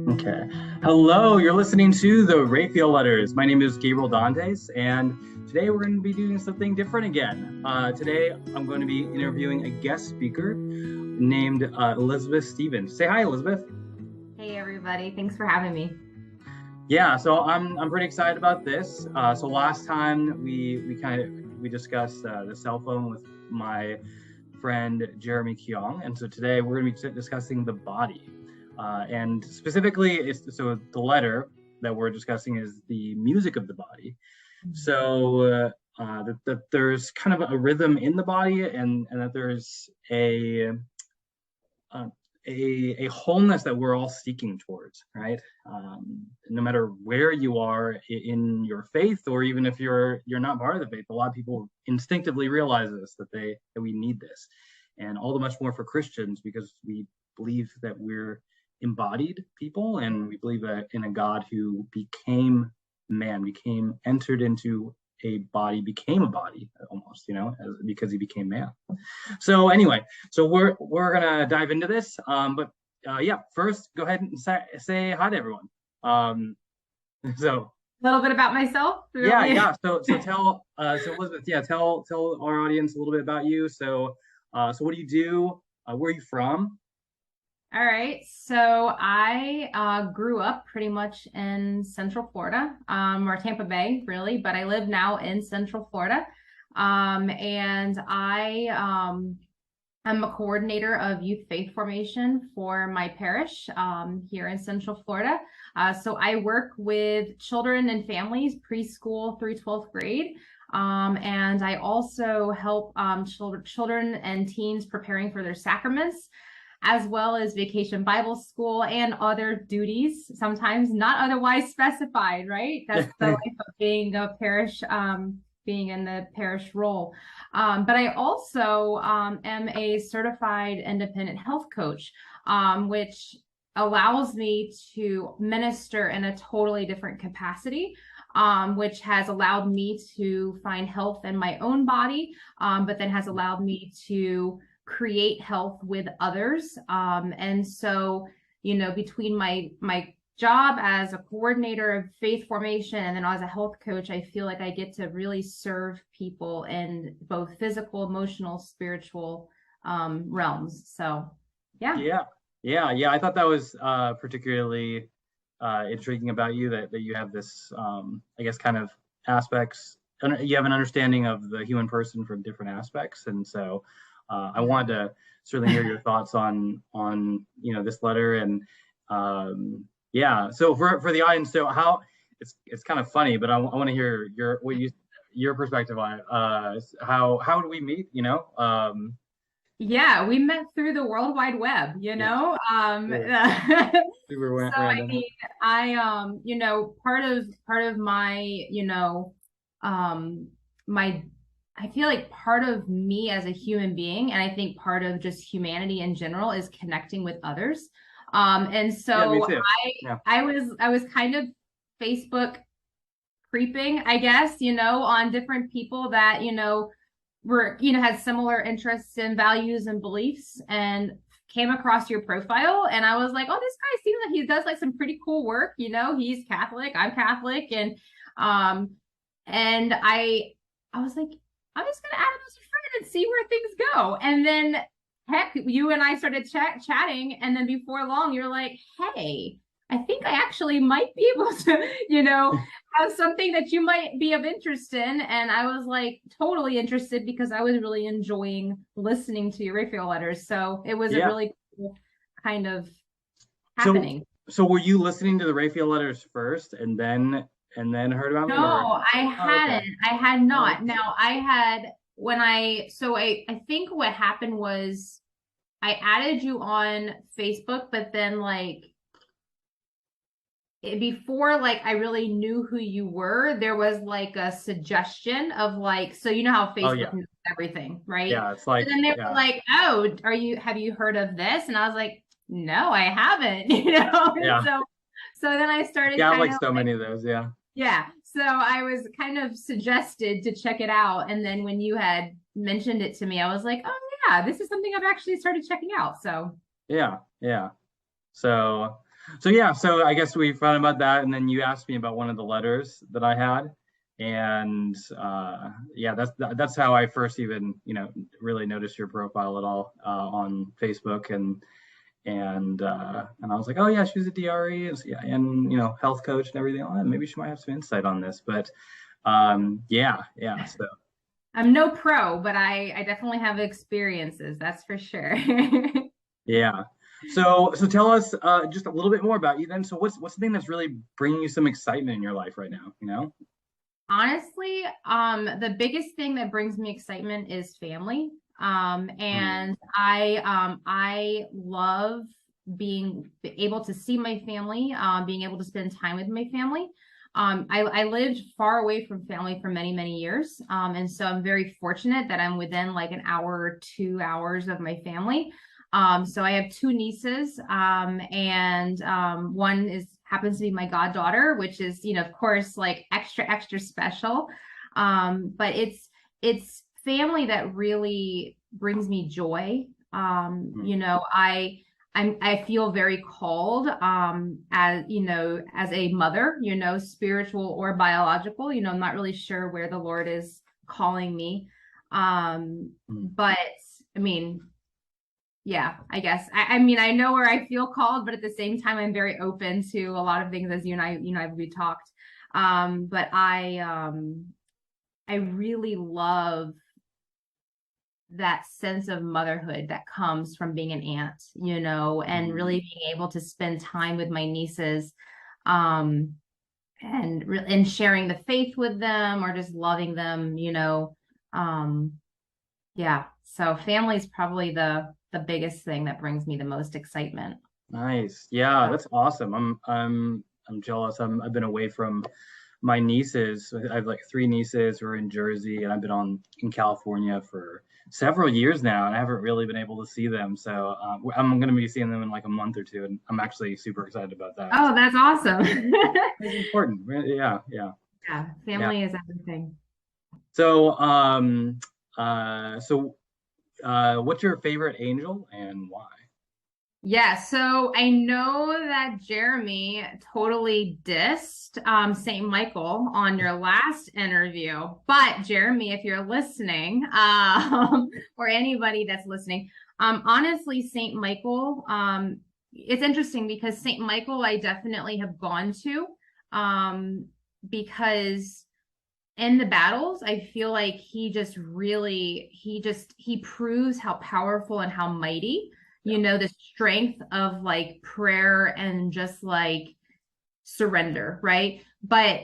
Okay. Hello, you're listening to the Raphael Letters. My name is Gabriel Dantes, and today we're going to be doing something different again. Today, I'm going to be interviewing a guest speaker named Elizabeth Stevens. Say hi, Elizabeth. Hey, everybody. Thanks for having me. Yeah, so I'm pretty excited about this. So last time we discussed the cell phone with my friend Jeremy Keong, and so today we're going to be discussing the body. And specifically, so the letter that we're discussing is the music of the body. So that there's kind of a rhythm in the body, and that there's a wholeness that we're all seeking towards, right? No matter where you are in your faith, or even if you're not part of the faith, a lot of people instinctively realize this, that we need this, and all the much more for Christians, because we believe that we're embodied people, and we believe that in a God who became man, entered into a body, became a body almost, because he became man. So anyway, so we're gonna dive into this, but yeah, first go ahead and say hi to everyone. So a little bit about myself. Yeah. So tell Elizabeth, tell our audience a little bit about you. So what do you do? Where are you from? All right. So I grew up pretty much in Central Florida, or Tampa Bay, really, but I live now in Central Florida. And I'm a coordinator of youth faith formation for my parish here in Central Florida. So I work with children and families, preschool through 12th grade. And I also help children and teens preparing for their sacraments, as well as Vacation Bible School and other duties, sometimes not otherwise specified, right? That's the life of being a parish, being in the parish role. But I also am a certified independent health coach, which allows me to minister in a totally different capacity, which has allowed me to find health in my own body, but then has allowed me to create health with others. And so, between my job as a coordinator of faith formation and then as a health coach, I feel like I get to really serve people in both physical, emotional, spiritual realms. So, yeah. Yeah. I thought that was particularly intriguing about you, that you have this, I guess, kind of aspects. You have an understanding of the human person from different aspects, and so I wanted to certainly hear your thoughts on this letter. And so for the audience, so how it's kind of funny, but I want to hear your perspective on it. How do we meet? Yeah, we met through the World Wide Web, Super So random. part of my, I feel like part of me as a human being, and I think part of just humanity in general, is connecting with others. And so me too. I was kind of Facebook creeping, I guess, on different people that, were, had similar interests and values and beliefs, and came across your profile, and I was like, oh, this guy seems like he does like some pretty cool work. He's Catholic, I'm Catholic, and I was like, I'm just gonna add him as a friend and see where things go. And then heck, you and I started chatting, and then before long you're like, hey, I think I actually might be able to, have something that you might be of interest in. And I was like totally interested, because I was really enjoying listening to your Raphael letters. So it was a really cool kind of happening. So were you listening to the Raphael letters first and then heard about me? No, I hadn't. Okay. I had not. Now I had I think what happened was I added you on Facebook, but then before I really knew who you were, there was a suggestion of so how Facebook knows everything, right? Yeah, it's like, and then they were like, oh, have you heard of this? And I was like, no, I haven't. Yeah. So then I started. Yeah, like so many of those. Yeah. Yeah. So I was kind of suggested to check it out, and then when you had mentioned it to me, I was like, oh yeah, this is something I've actually started checking out. So yeah. So So yeah, so I guess we found about that, and then you asked me about one of the letters that I had, and yeah, that's how I first even really noticed your profile at all on Facebook, and I was like, oh yeah, she's a DRE, and, yeah, and health coach and everything. Oh, maybe she might have some insight on this, but yeah, so I'm no pro, but I definitely have experiences, that's for sure. yeah. So tell us just a little bit more about you then. So what's the thing that's really bringing you some excitement in your life right now? Honestly, the biggest thing that brings me excitement is family. Mm, And I love being able to see my family, being able to spend time with my family. I lived far away from family for many, many years. And so I'm very fortunate that I'm within like an hour or 2 hours of my family. So I have two nieces, and one is happens to be my goddaughter, which is, of course, like extra, extra special. But it's family that really brings me joy. mm, I feel very called, as as a mother, spiritual or biological. I'm not really sure where the Lord is calling me. mm. But I mean, yeah, I guess. I mean, I know where I feel called, but at the same time, I'm very open to a lot of things, as we talked. But I really love that sense of motherhood that comes from being an aunt, and Mm. really being able to spend time with my nieces, um, and sharing the faith with them, or just loving them. Um, yeah. So family is probably the biggest thing that brings me the most excitement. Nice. Yeah, So, that's awesome. I'm jealous. I've been away from my nieces. I have like three nieces who are in Jersey, and I've been on in California for several years now, and I haven't really been able to see them. So I'm going to be seeing them in like a month or two, and I'm actually super excited about that. oh, that's awesome. It's important. Yeah, yeah, Yeah, yeah. family is everything. So what's your favorite angel and why? Yeah, so I know that Jeremy totally dissed St. Michael on your last interview. But Jeremy, if you're listening, or anybody that's listening, honestly, St. Michael, it's interesting because St. Michael I definitely have gone to, because in the battles, I feel like he proves how powerful and how mighty, Yeah. the strength of like prayer and just like surrender, right? But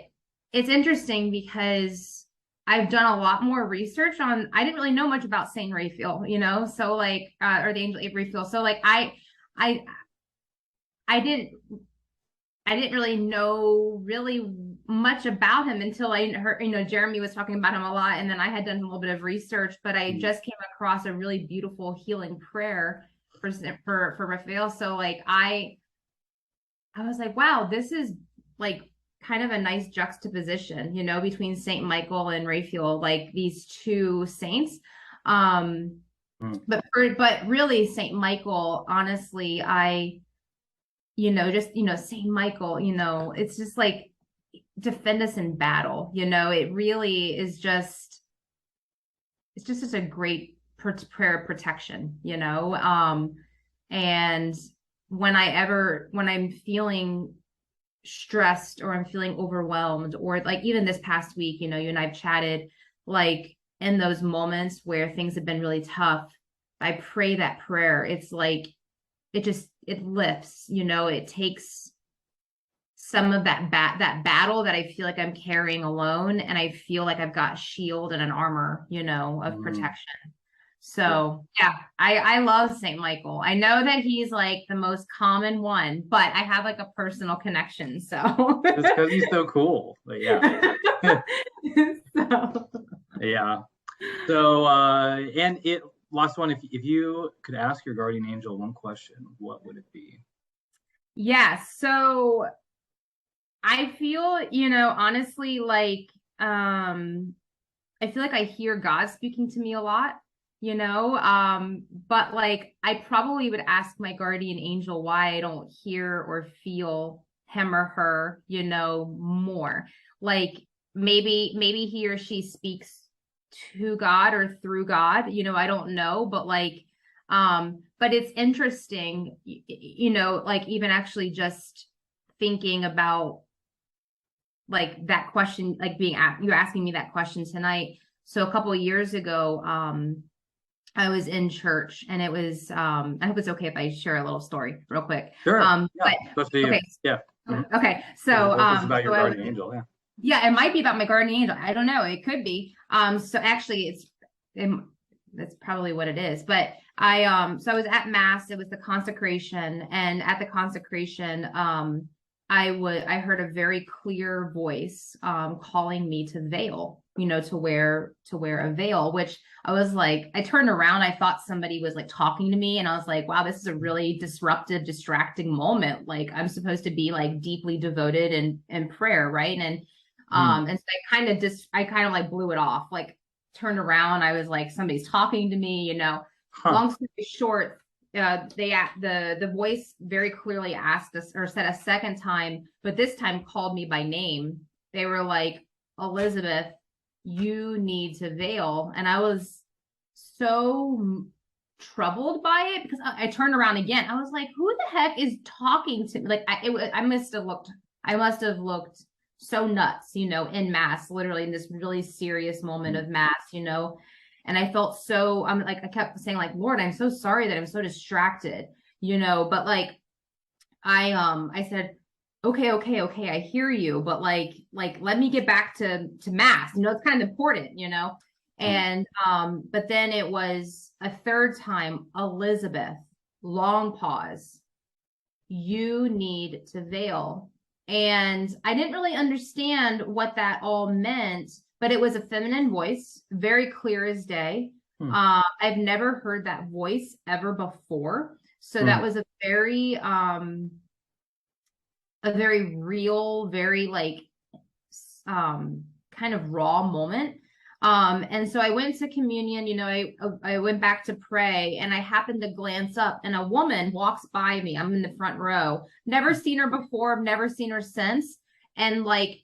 it's interesting because I've done a lot more research on, I didn't really know much about Saint Raphael, so like, or the angel Raphael. So like, I, I didn't I didn't really know really much about him until I heard, Jeremy was talking about him a lot. And then I had done a little bit of research, but I Mm, just came across a really beautiful healing prayer for Raphael. So like I was like, wow, this is like kind of a nice juxtaposition, between Saint Michael and Raphael, like these two saints. Um, mm, but really Saint Michael, honestly, Saint Michael, it's just like defend us in battle. It really is it's just such a great prayer of protection, and when I'm feeling stressed, or I'm feeling overwhelmed, or like even this past week, you and I've chatted, like in those moments where things have been really tough, I pray that prayer. It's like it lifts, it takes some of that battle that I feel like I'm carrying alone, and I feel like I've got shield and an armor, of mm. protection. Yeah. So yeah, I love Saint Michael. I know that he's like the most common one, but I have like a personal connection. So It's because he's so cool. But yeah. so Yeah. So, and last one, if you could ask your guardian angel one question, what would it be? yeah, so I feel, honestly, like I feel like I hear God speaking to me a lot, But like I probably would ask my guardian angel why I don't hear or feel him or her, more. Like maybe he or she speaks to God or through God, I don't know, but like but it's interesting, like even actually just thinking about like that question, like you're asking me that question tonight. So a couple of years ago, I was in church and it was I hope it's okay if I share a little story real quick. Sure. Yeah. But Supposed to be, okay. yeah. Okay. This So this is about your so I was, guardian angel. Yeah. yeah, it might be about my guardian angel. I don't know. It could be. So actually that's probably what it is. But so I was at mass, it was the consecration, and at the consecration, I heard a very clear voice calling me to veil, to wear a veil, which I was like, I turned around, I thought somebody was like talking to me, and I was like, wow, this is a really disruptive, distracting moment. Like I'm supposed to be like deeply devoted in prayer, right? And so I kind of like blew it off, like turned around, I was like, somebody's talking to me. Huh. Long story short, the voice very clearly asked us, or said a second time, but this time called me by name. They were like, Elizabeth, you need to veil. And I was so troubled by it because I turned around again. I was like, who the heck is talking to me? Like I must have looked so nuts, in mass, literally in this really serious moment of mass, and I felt so, I'm like, I kept saying like, Lord, I'm so sorry that I'm so distracted, but like, I said, okay, I hear you, but like, let me get back to mass, it's kind of important, and, but then it was a third time, Elizabeth, long pause, you need to veil. And I didn't really understand what that all meant, but it was a feminine voice, very clear as day. I've never heard that voice ever before. So that was a very real, very like kind of raw moment. And so I went to communion, I went back to pray, and I happened to glance up and a woman walks by me. I'm in the front row. Never seen her before, I've never seen her since. And like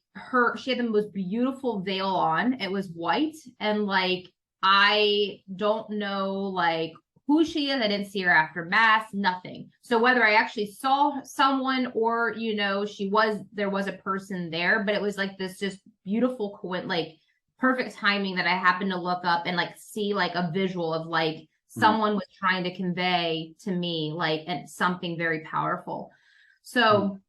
she had the most beautiful veil on. It was white. And like, I don't know like who she is. I didn't see her after mass, nothing. So whether I actually saw someone or, there was a person there, but it was like this just beautiful like perfect timing that I happened to look up and like see like a visual of like someone was trying to convey to me like something very powerful. So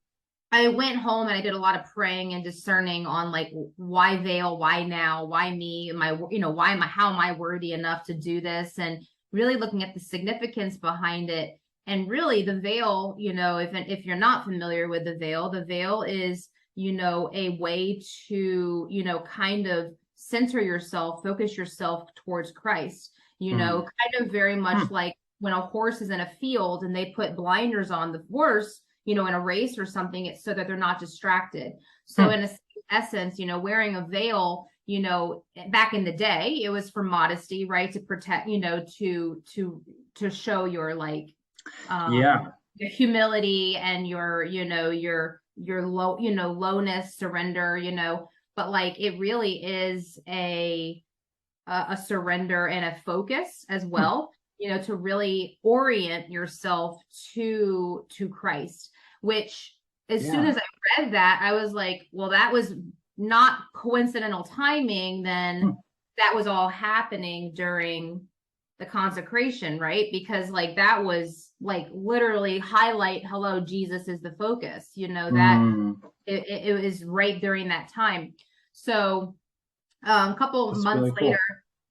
I went home and I did a lot of praying and discerning on like, why veil, why now, why me, how am I worthy enough to do this, and really looking at the significance behind it. And really the veil, if you're not familiar with the veil is, a way to, kind of center yourself, focus yourself towards Christ, kind of very much like when a horse is in a field and they put blinders on the horse, in a race or something, it's so that they're not distracted. So in essence, wearing a veil, back in the day, it was for modesty, right? To protect, to show your like, your humility and your low, lowness, surrender, but like it really is a surrender and a focus as well, to really orient yourself to Christ, which as soon as I read that, I was like, well, that was not coincidental timing. Then that was all happening during the consecration, right? Because like that was like literally highlight, hello, Jesus is the focus, that it was right during that time. So a couple of months later,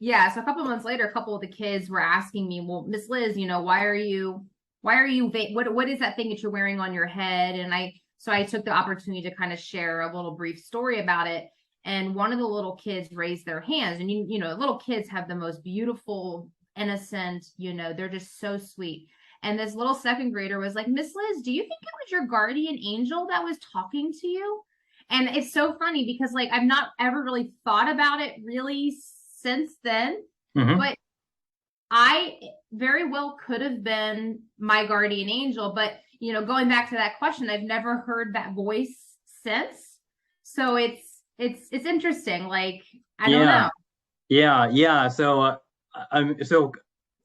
so a couple of months later, a couple of the kids were asking me, well, Miss Liz, why are you what is that thing that you're wearing on your head? And so I took the opportunity to kind of share a little brief story about it. And one of the little kids raised their hands, and little kids have the most beautiful, innocent, they're just so sweet. And this little second grader was like, Miss Liz, do you think it was your guardian angel that was talking to you? And it's so funny because like I've not ever really thought about it really since then. But I very well could have been my guardian angel, but going back to that question, I've never heard that voice since. So it's interesting. Like, I don't Yeah, know. yeah. So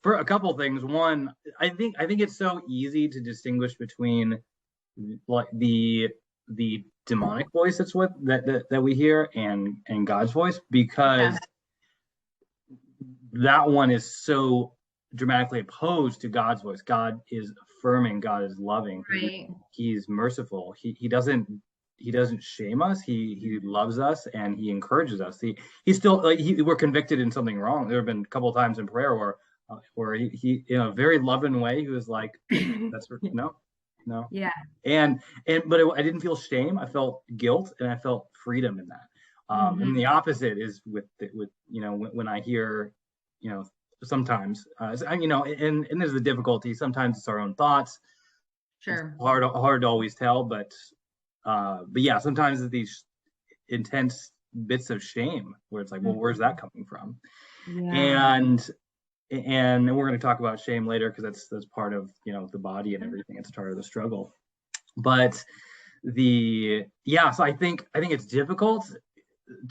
for a couple things. One, I think it's so easy to distinguish between like the demonic voice that we hear and God's voice, because Yeah, that one is so dramatically opposed to God's voice. God is affirming, God is loving, right. he's merciful. He doesn't shame us. He loves us and he encourages us. He's still like we're convicted in something wrong. There have been a couple of times in prayer where he in a very loving way he was like, that's no, no. Yeah. And I didn't feel shame. I felt guilt and I felt freedom in that. And the Hmm. opposite is with when I hear, sometimes and there's the difficulty. Sometimes it's our own thoughts. It's Sure. hard to always tell, but yeah, sometimes it's these intense bits of shame where it's like, well, where's Mhm. that coming from? Yeah. And we're going to talk about shame later because that's part of the body and everything. It's part of the struggle. But so I think it's difficult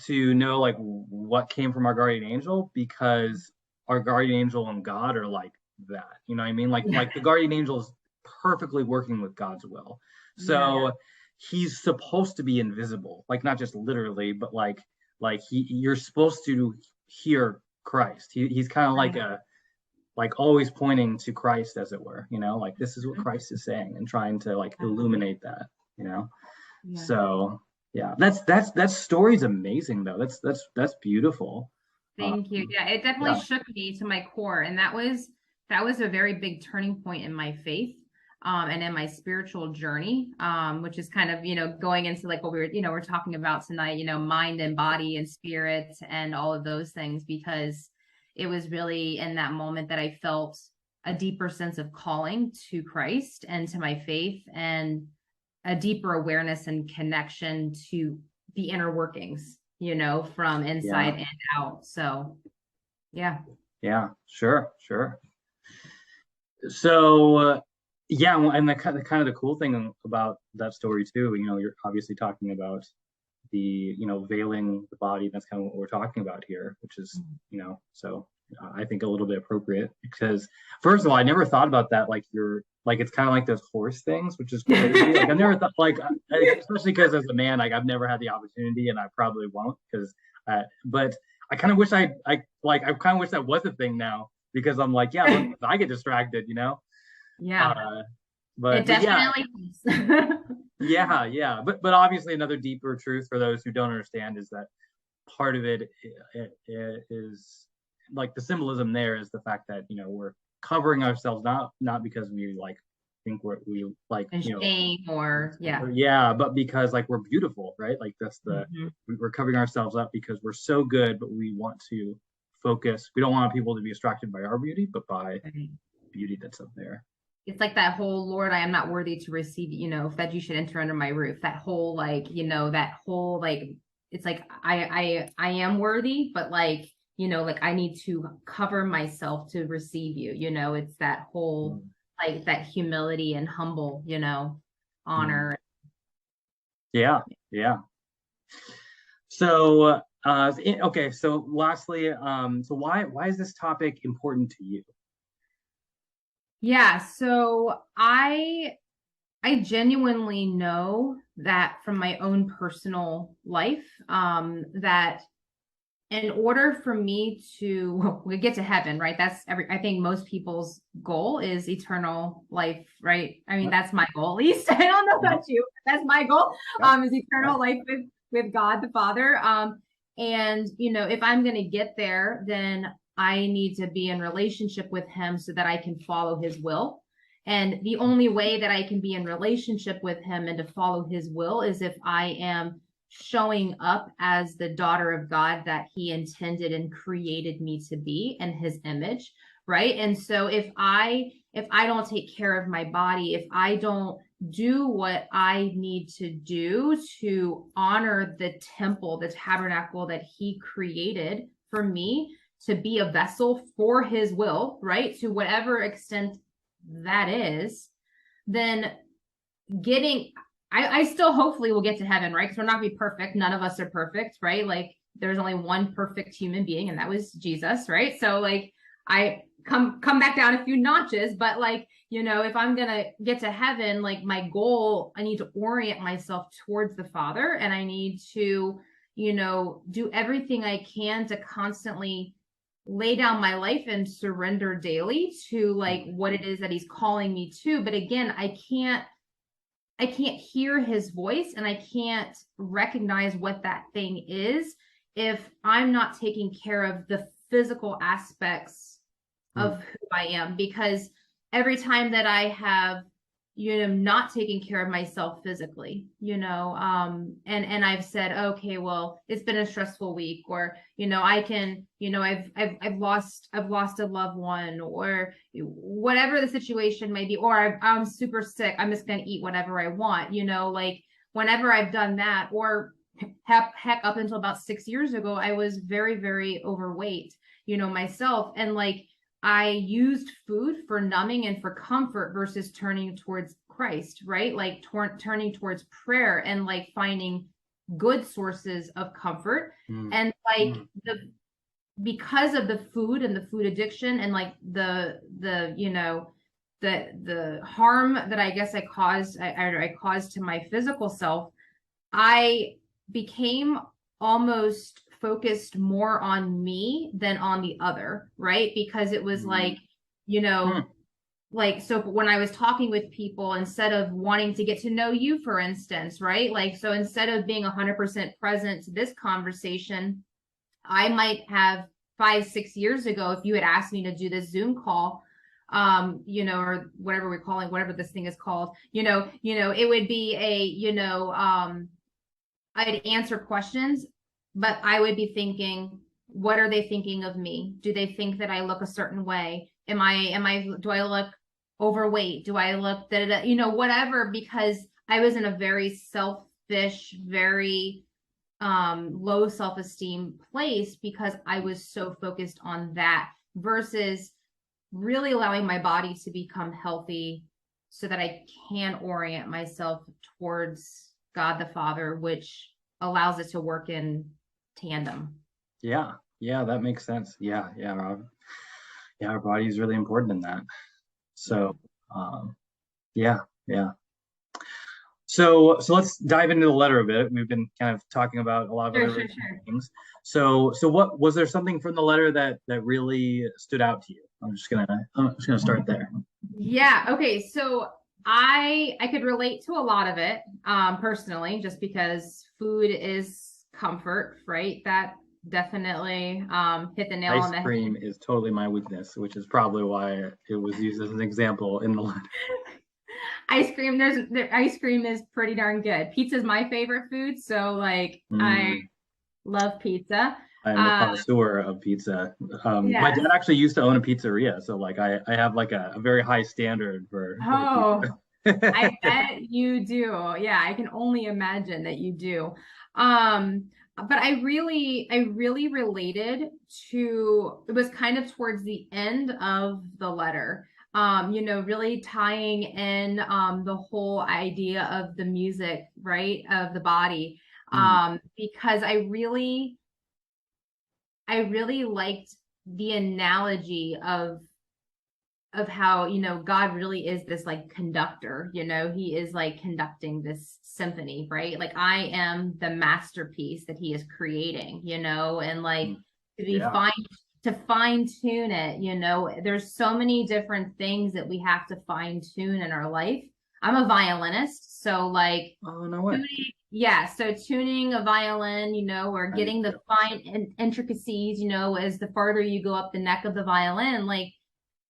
to know like what came from our guardian angel, because our guardian angel and God are like that. You know what I mean? Like the guardian angel is perfectly working with God's will. Yeah. So he's supposed to be invisible, like not just literally, but like you're supposed to hear Christ. He's kind of like Right. a like always pointing to Christ, as it were, like this is what Mhm. Christ is saying and trying to like illuminate that, you know. Yeah. So yeah, that story's amazing though. That's beautiful. Thank you. Um, Yeah, it definitely yeah, shook me to my core, and that was a very big turning point in my faith, and in my spiritual journey, which is kind of going into like what we're talking about tonight, mind and body and spirit and all of those things, because it was really in that moment that I felt a deeper sense of calling to Christ and to my faith, and a deeper awareness and connection to the inner workings, from yeah, inside and out. So, yeah. yeah, sure. So yeah, and the cool thing about that story too, you're obviously talking about the veiling the body. That's kind of what we're talking about here, which is so I think a little bit appropriate, because first of all, I never thought about that, like you're like it's kind of like those horse things, which is crazy. Like I've never thought, like especially because as a man, like I've never had the opportunity and I probably won't, because but I kind of wish I kind of wish that was a thing now, because I'm like, yeah, sometimes I get distracted, Yeah, uh it but yeah, definitely is. yeah. But obviously, another deeper truth for those who don't understand is that part of it is like the symbolism there is the fact that we're covering ourselves not because we like think we like And shame, or yeah. yeah, but because like we're beautiful, right? Like that's Mhm. we're covering ourselves up because we're so good, but we want to focus. We don't want people to be distracted by our beauty, but by Right. beauty that's up there. It's like that whole Lord, I am not worthy to receive, that you should enter under my roof. That whole like, that whole like, it's like I am worthy, but like, like I need to cover myself to receive you. It's that whole Mm. like that humility and humble, Mm. honor. Yeah, yeah. So, okay. So, lastly, so why is this topic important to you? Yeah, so I genuinely know that from my own personal life, that in order for me to we get to heaven, right? I think most people's goal is eternal life, right? I mean, Yep, that's my goal, at least. I don't know yep, about you. That's my goal. yep, Is yep. eternal life with God the Father. And if I'm gonna get there, then I need to be in relationship with him so that I can follow his will. And the only way that I can be in relationship with him and to follow his will is if I am showing up as the daughter of God that he intended and created me to be in his image, right? And so if I don't take care of my body, if I don't do what I need to do to honor the temple, the tabernacle that he created for me to be a vessel for his will, right? To whatever extent that is, then I still hopefully will get to heaven, right? Because we're not gonna be perfect. None of us are perfect, right? Like there's only one perfect human being, and that was Jesus, right? So like I come back down a few notches, but like, you know, if I'm gonna get to heaven, like my goal, I need to orient myself towards the Father, and I need to, you know, do everything I can to constantly lay down my life and surrender daily to like what it is that he's calling me to. But again, I can't hear his voice, and I can't recognize what that thing is if I'm not taking care of the physical aspects of who I am. Because every time that I have, you know, not taking care of myself physically, you know, and I've said, okay, well, it's been a stressful week, or, you know, I can, you know, I've lost a loved one, or whatever the situation may be, or I'm super sick, I'm just going to eat whatever I want, you know, like whenever I've done that, or heck, up until about 6 years ago, I was very, very overweight, you know, myself. And like, I used food for numbing and for comfort versus turning towards Christ, right? Like turning towards prayer and like finding good sources of comfort. And like because of the food and the food addiction, and like the you know, the harm that I guess I caused to my physical self, I became almost focused more on me than on the other, right? Because it was like, you know, like, so when I was talking with people, instead of wanting to get to know you, for instance, right? Like, so instead of being 100% present to this conversation, I might have 5-6 years ago, if you had asked me to do this Zoom call, you know, or whatever we're calling, whatever this thing is called, you know, it would be a, you know, I'd answer questions, but I would be thinking, what are they thinking of me? Do they think that I look a certain way? Do I look overweight? Do I look, you know, whatever, because I was in a very selfish, very low self-esteem place, because I was so focused on that, versus really allowing my body to become healthy so that I can orient myself towards God the Father, which allows it to work in tandem. Yeah, that makes sense. Yeah, our body is really important in that. So, yeah. So let's dive into the letter a bit. We've been kind of talking about a lot of other things. So what was there something from the letter that really stood out to you? I'm just gonna start there. Yeah. Okay. So I could relate to a lot of it, personally, just because food is comfort, right? That definitely hit the nail on the head. Ice cream is totally my weakness, which is probably why it was used as an example in the letter. Ice cream is pretty darn good. Pizza is my favorite food, so like I love pizza. I'm a connoisseur of pizza. My dad actually used to own a pizzeria, so like I have like a very high standard for pizza. I bet you do. Yeah, I can only imagine that you do. But I really related to, it was kind of towards the end of the letter, you know, really tying in the whole idea of the music, right, of the body, because I really liked the analogy of how, you know, God really is this like conductor, you know, he is like conducting this symphony, right? Like I am the masterpiece that he is creating, you know, and like to fine tune it, you know, there's so many different things that we have to fine tune in our life. I'm a violinist, so like, oh no way. So tuning a violin, you know, or getting the fine intricacies, you know, as the farther you go up the neck of the violin, like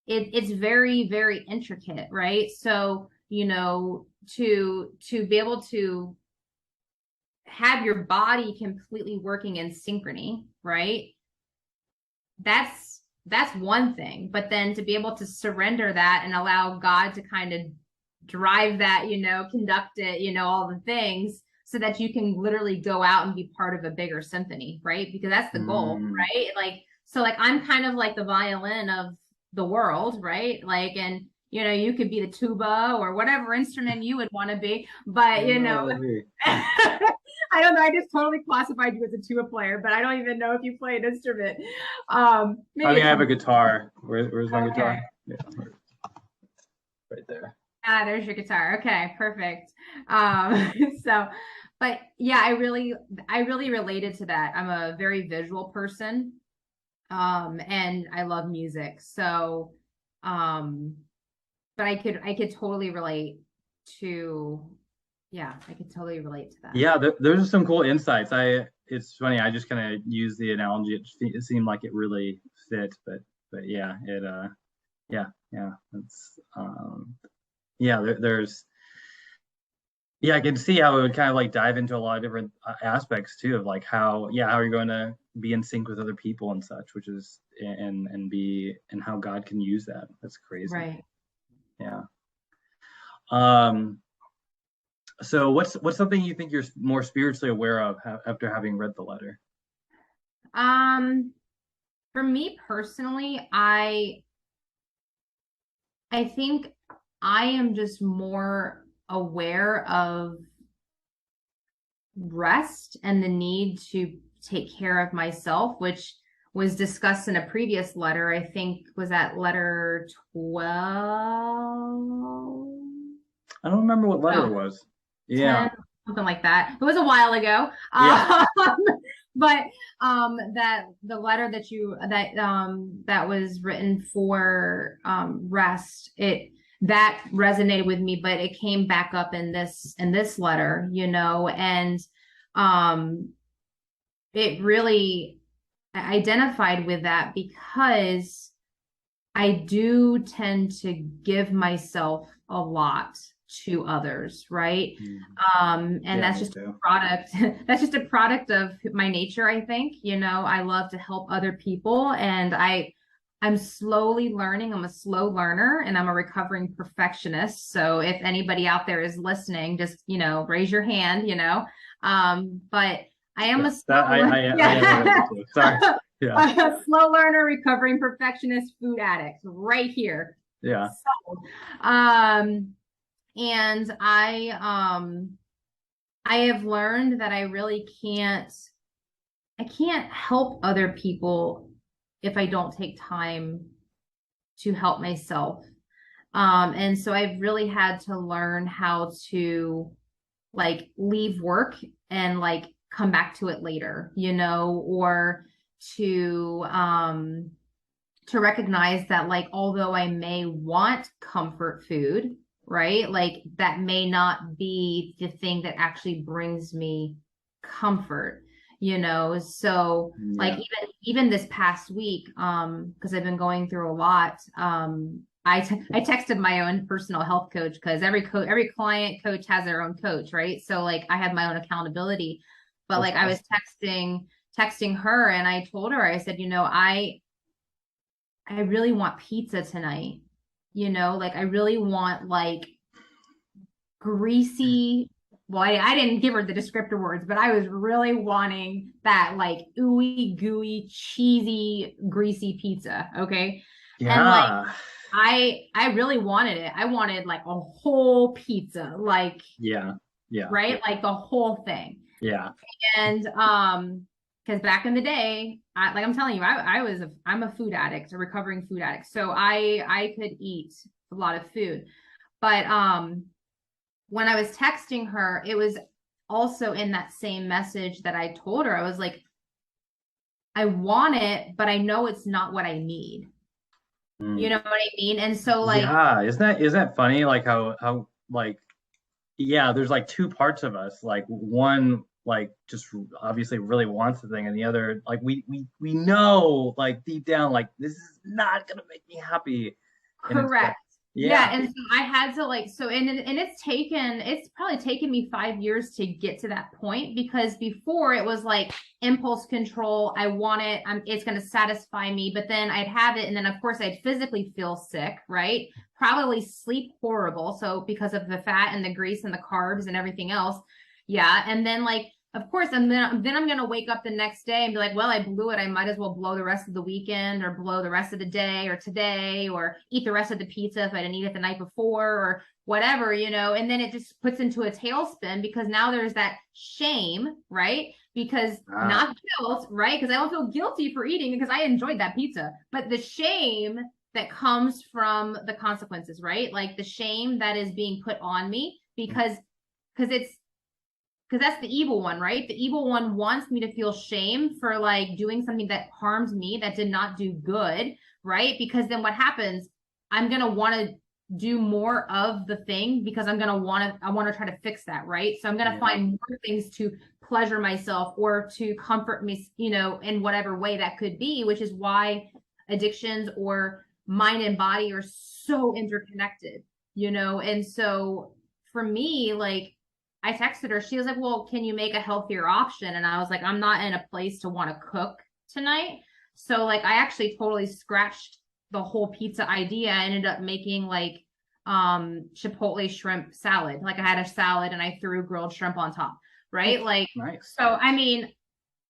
it's very, very intricate, right? So, you know, to be able to have your body completely working in synchrony, right? That's one thing. But then to be able to surrender that and allow God to kind of drive that, you know, conduct it, you know, all the things, so that you can literally go out and be part of a bigger symphony, right? Because that's the goal, right? Like, So like I'm kind of like the violin of the world, right? Like, and you know, you could be the tuba or whatever instrument you would want to be, but you know, I don't know. I just totally classified you as a tuba player, but I don't even know if you play an instrument. I Maybe mean, I it's have a some. guitar. Where's my Okay. guitar? Yeah, right there. Ah, there's your guitar. Okay, perfect. Um, so, but yeah, I really related to that. I'm a very visual person, and I love music. So, um, but I could totally relate to, yeah, I could totally relate to that. Yeah, those are some cool insights. It's funny. I just kind of use the analogy. It seemed like it really fit, but yeah, yeah, yeah. It's yeah. There's yeah. I can see how it would kind of like dive into a lot of different aspects too of like how how you're going to be in sync with other people and such, which is and how God can use that. That's crazy. Right. Yeah. Um. So what's something you think you're more spiritually aware of after having read the letter? Um, for me personally, I think I am just more aware of rest and the need to take care of myself, which was discussed in a previous letter. I think was that letter 12? I don't remember what letter No, it was. 10, Yeah. something like that. It was a while ago. Yeah. But that the letter that was written for rest, it that resonated with me, but it came back up in this letter, you know, and um it really identified with that because I do tend to give myself a lot to others, right? And Yeah, that's me just too. a product. That's just a product of my nature, I think. You know, I love to help other people, and I'm slowly learning. I'm a slow learner, and I'm a recovering perfectionist. So if anybody out there is listening, just raise your hand. But I am Yeah. a That slow learner. I am a little Yeah. bit too. Sorry. Yeah. A slow learner, recovering perfectionist, food addict, right here. Yeah. So, and I have learned that I can't help other people if I don't take time to help myself. And so I've really had to learn how to like leave work and like come back to it later, or to to recognize that like although I may want comfort food, right? Like that may not be the thing that actually brings me comfort, So like Yeah. even this past week, because I've been going through a lot, I texted my own personal health coach because every client coach has their own coach, right? So like I have my own accountability. But That's like I was awesome. texting her and I told her, I said, I really want pizza tonight. Like I really want like greasy. Well, I didn't give her the descriptor words, but I was really wanting that like ooey gooey, cheesy, greasy pizza. Okay. And like Yeah. I really wanted it. I wanted like a whole pizza, like Yeah. Yeah. right, like the whole thing. Yeah. And because back in the day, like I'm telling you, I'm a food addict, a recovering food addict. So I could eat a lot of food. But when I was texting her, it was also in that same message that I told her. I was like, I want it, but I know it's not what I need. You Mm. know what I mean? And so like Yeah. Isn't that funny? Like how like yeah, there's like two parts of us. Like one like just obviously really wants the thing, and the other like we know like deep down like this is not gonna make me happy, and it's like correct. Yeah, yeah. and so I had to like and it's probably taken me 5 years to get to that point because before it was like impulse control. I want it. It's going to satisfy me, but then I'd have it, and then of course I'd physically feel sick, right? Probably sleep horrible, so because of the fat and the grease and the carbs and everything else, yeah. And then like Of course, and then I'm gonna wake up the next day and be like, well, I blew it. I might as well blow the rest of the weekend, or blow the rest of the day, or today, or eat the rest of the pizza if I didn't eat it the night before, or whatever, you know. And then it just puts into a tailspin, because now there's that shame, right? Because not guilt, right? Because I don't feel guilty for eating because I enjoyed that pizza, but the shame that comes from the consequences, right? Like the shame that is being put on me because that's the evil one, right? The evil one wants me to feel shame for like doing something that harmed me, that did not do good, right? Because then what happens? I'm going to want to do more of the thing, because I want to try to fix that, right? So I'm going to find more things to pleasure myself or to comfort me, you know, in whatever way that could be, which is why addictions or mind and body are so interconnected, you know? And so for me, like, I texted her. She was like, well, can you make a healthier option? And I was like, I'm not in a place to want to cook tonight. So like, I actually totally scratched the whole pizza idea. I ended up making like chipotle shrimp salad. Like I had a salad and I threw grilled shrimp on top. Right. Like, nice. So, I mean,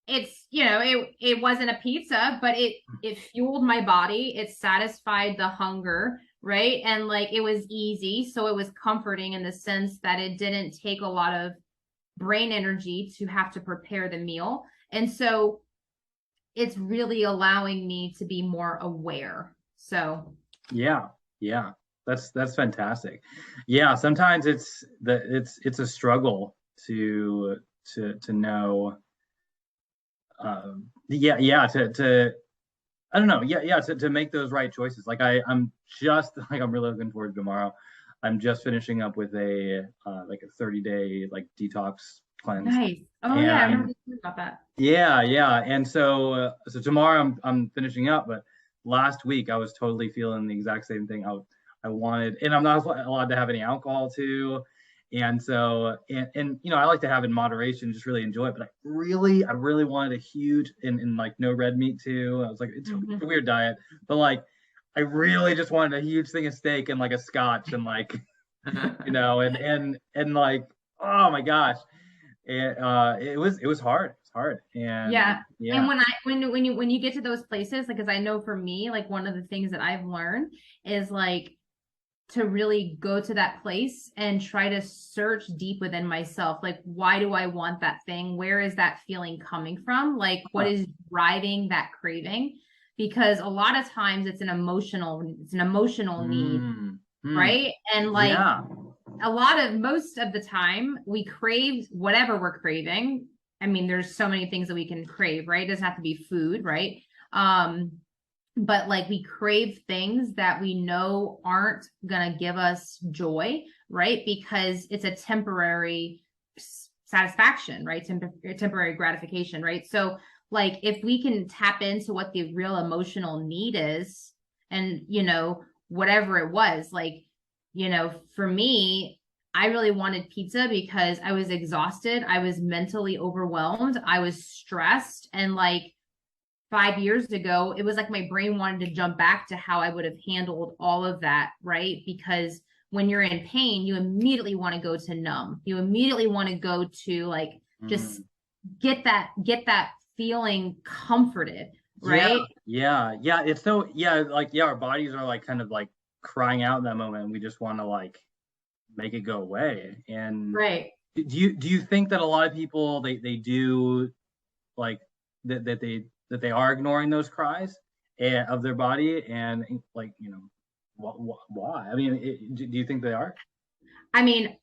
it's, you know, it wasn't a pizza, but it fueled my body. It satisfied the hunger, right? And like it was easy, so it was comforting in the sense that it didn't take a lot of brain energy to have to prepare the meal. And so it's really allowing me to be more aware. So yeah, that's fantastic. Yeah, sometimes it's a struggle to know, to I don't know, to make those right choices. Like I'm just like, I'm really looking forward to tomorrow. I'm just finishing up with a like a 30-day like detox cleanse. Nice. Oh yeah, I remember about that. Yeah, and so tomorrow I'm finishing up, but last week I was totally feeling the exact same thing. I wanted, and I'm not allowed to have any alcohol too. And so, and you know, I like to have it in moderation, just really enjoy it. But I really wanted a huge, and like no red meat too. I was like, it's a weird diet, but like, I really just wanted a huge thing of steak and like a scotch and like, you know, and like, oh my gosh, it was hard. It's hard, and And when you get to those places, like, because I know for me, like one of the things that I've learned is like to really go to that place and try to search deep within myself. Like, why do I want that thing? Where is that feeling coming from? Like, what is driving that craving? Because a lot of times it's an emotional need, right? And like most of the time we crave whatever we're craving. I mean, there's so many things that we can crave, right? It doesn't have to be food, right? But like we crave things that we know aren't gonna give us joy, right? Because it's a temporary satisfaction, right? Temporary gratification, right? So like if we can tap into what the real emotional need is, and you know, whatever it was, like, you know, for me, I really wanted pizza because I was exhausted, I was mentally overwhelmed, I was stressed, and like 5 years ago, it was like my brain wanted to jump back to how I would have handled all of that, right? Because when you're in pain, you immediately want to go to numb. You immediately want to go to like just get that feeling comforted, right? Yeah. It's so, like, our bodies are like kind of like crying out in that moment, and we just want to like make it go away. And do you think that a lot of people they do like that they are ignoring those cries of their body, and like, you know, why? I mean, do you think they are? I mean,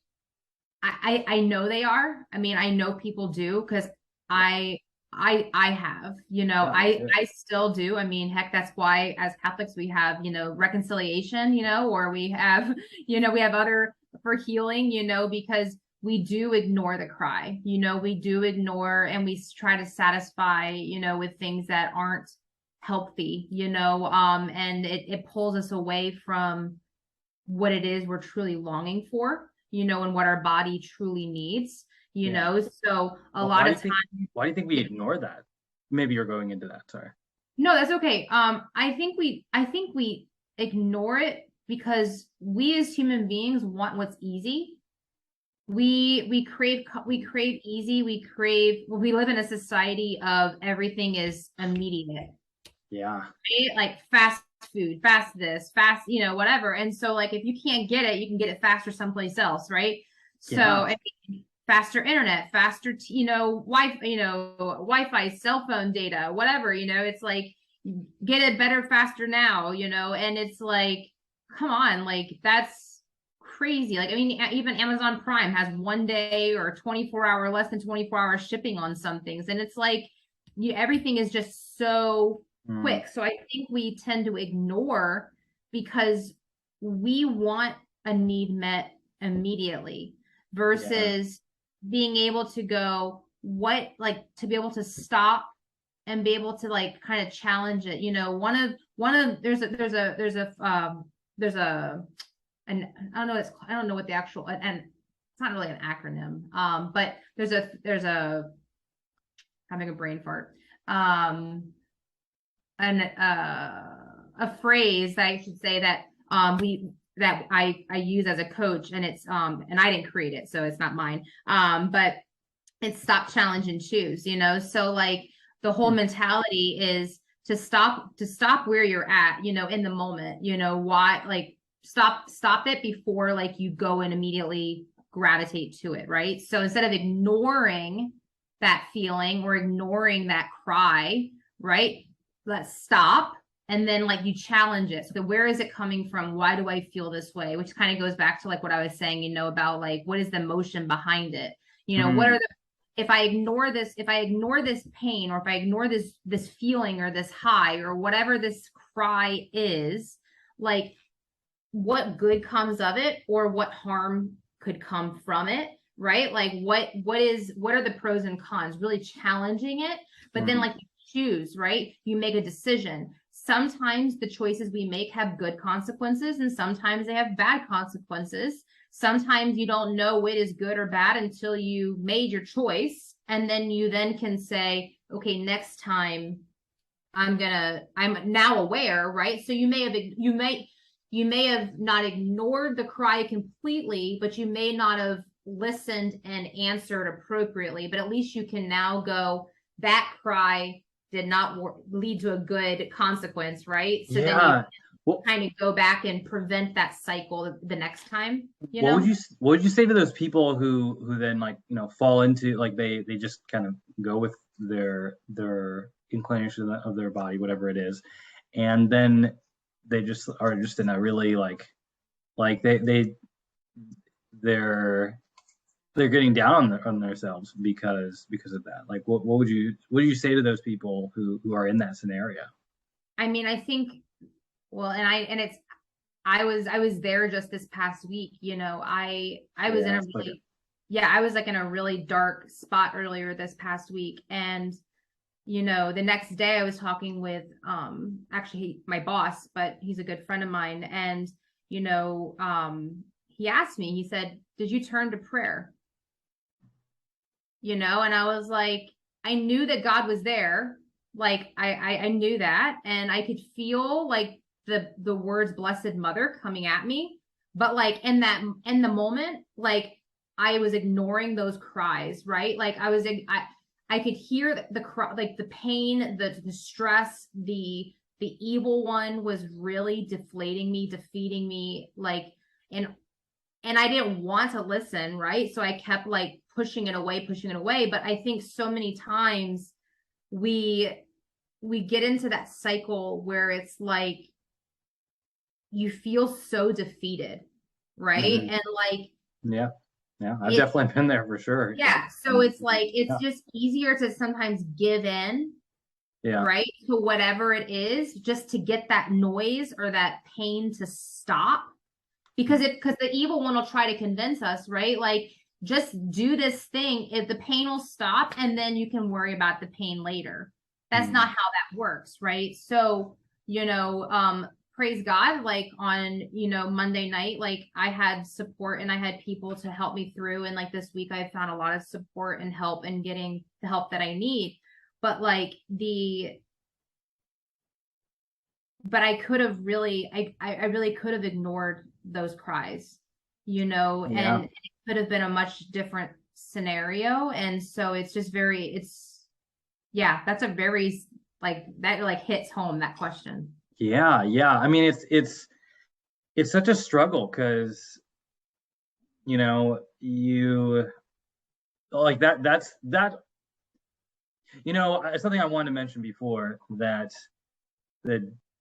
I know they are. I mean, I know people do, because I have, you know, I still do. I mean, heck, that's why as Catholics we have, you know, reconciliation, you know, or we have, you know, we have other for healing, you know, because we do ignore the cry, you know, we do ignore, and we try to satisfy, you know, with things that aren't healthy, you know, and it pulls us away from what it is we're truly longing for, you know, and what our body truly needs, you know. So a lot of times, why do you think we ignore that? Maybe you're going into that. Sorry. No, that's okay. I think we ignore it because we as human beings want what's easy, we crave easy. We live in a society of everything is immediate. Yeah. Right? Like fast food, fast this, fast, whatever. And so like if you can't get it, you can get it faster someplace else, right? So Yeah. I mean, faster internet, faster, Wi-Fi, cell phone data, whatever, it's like get it better, faster now, and it's like, come on, like that's crazy. Like, I mean, even Amazon Prime has 1 day or 24-hour, less than 24-hour shipping on some things. And it's like, everything is just so quick. So I think we tend to ignore because we want a need met immediately versus being able to go, to be able to stop and be able to like kind of challenge it. There's a and I don't know what the actual, and it's not really an acronym, but there's a having a brain fart, a phrase that I should say that I use as a coach, and it's and I didn't create it, so it's not mine, but it's stop, challenge, and choose. So like the whole mentality is to stop where you're at, in the moment. Why, like, stop it before like you go and immediately gravitate to it, right? So instead of ignoring that feeling or ignoring that cry, right, let's stop, and then like you challenge it. So where is it coming from? Why do I feel this way? Which kind of goes back to like what I was saying, about like what is the emotion behind it. What are the, if I ignore this pain, or if I ignore this feeling or this high or whatever this cry is, like what good comes of it or what harm could come from it, right? Like what are the pros and cons, really challenging it. But then like you choose, right? You make a decision. Sometimes the choices we make have good consequences, and sometimes they have bad consequences. Sometimes you don't know it is good or bad until you made your choice, and then you can say, okay, next time I'm now aware, right? So you may have not ignored the cry completely, but you may not have listened and answered appropriately. But at least you can now go, that cry did not lead to a good consequence, right? So then you kind of go back and prevent that cycle the next time. What would you say to those people who then like fall into like they just kind of go with their inclination of their body, whatever it is, and then they just are just in a really like they're getting down on themselves because of that. Like what would you say to those people who are in that scenario? I mean, I think, well, I was there just this past week. I was in a really, I was like in a really dark spot earlier this past week. And, the next day I was talking with, actually my boss, but he's a good friend of mine. And, he asked me, he said, did you turn to prayer? And I was like, I knew that God was there. Like I knew that, and I could feel like the words blessed mother coming at me, but like in the moment, like I was ignoring those cries, right? Like I could hear the cry, like the pain, the stress, the evil one was really deflating me, defeating me, like, and I didn't want to listen, right? So I kept like pushing it away. But I think so many times we get into that cycle where it's like you feel so defeated, right? And like I've definitely been there for sure. So it's like it's just easier to sometimes give in, right, to whatever it is, just to get that noise or that pain to stop, because the evil one will try to convince us, right? Like, just do this thing, if the pain will stop, and then you can worry about the pain later. That's not how that works, right? So, praise God, like on, Monday night, like I had support and I had people to help me through. And like this week, I found a lot of support and help and getting the help that I need. But like I could have really, I really could have ignored those cries, and it could have been a much different scenario. And so it's just yeah, that's a very like that like hits home, that question. Yeah, yeah. I mean, it's such a struggle because you like that something I wanted to mention before, that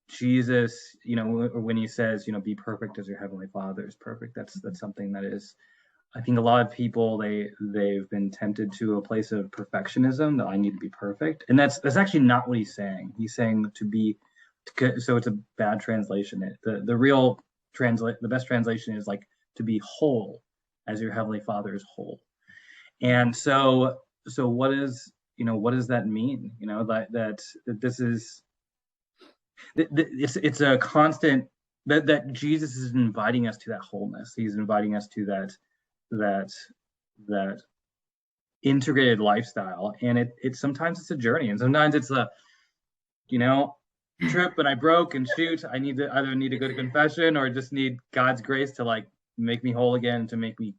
Jesus, when he says, be perfect as your heavenly Father is perfect. That's something that is, I think a lot of people, they've been tempted to a place of perfectionism, that I need to be perfect, and that's actually not what he's saying. He's saying so it's a bad translation. The real the best translation is like to be whole as your heavenly Father is whole. And so what does that mean? That this is it's a constant, that Jesus is inviting us to that wholeness. He's inviting us to that that integrated lifestyle, and it sometimes it's a journey, and sometimes it's a trip, and I broke, and shoot, I either need to go to confession, or just need God's grace to like make me whole again, to make me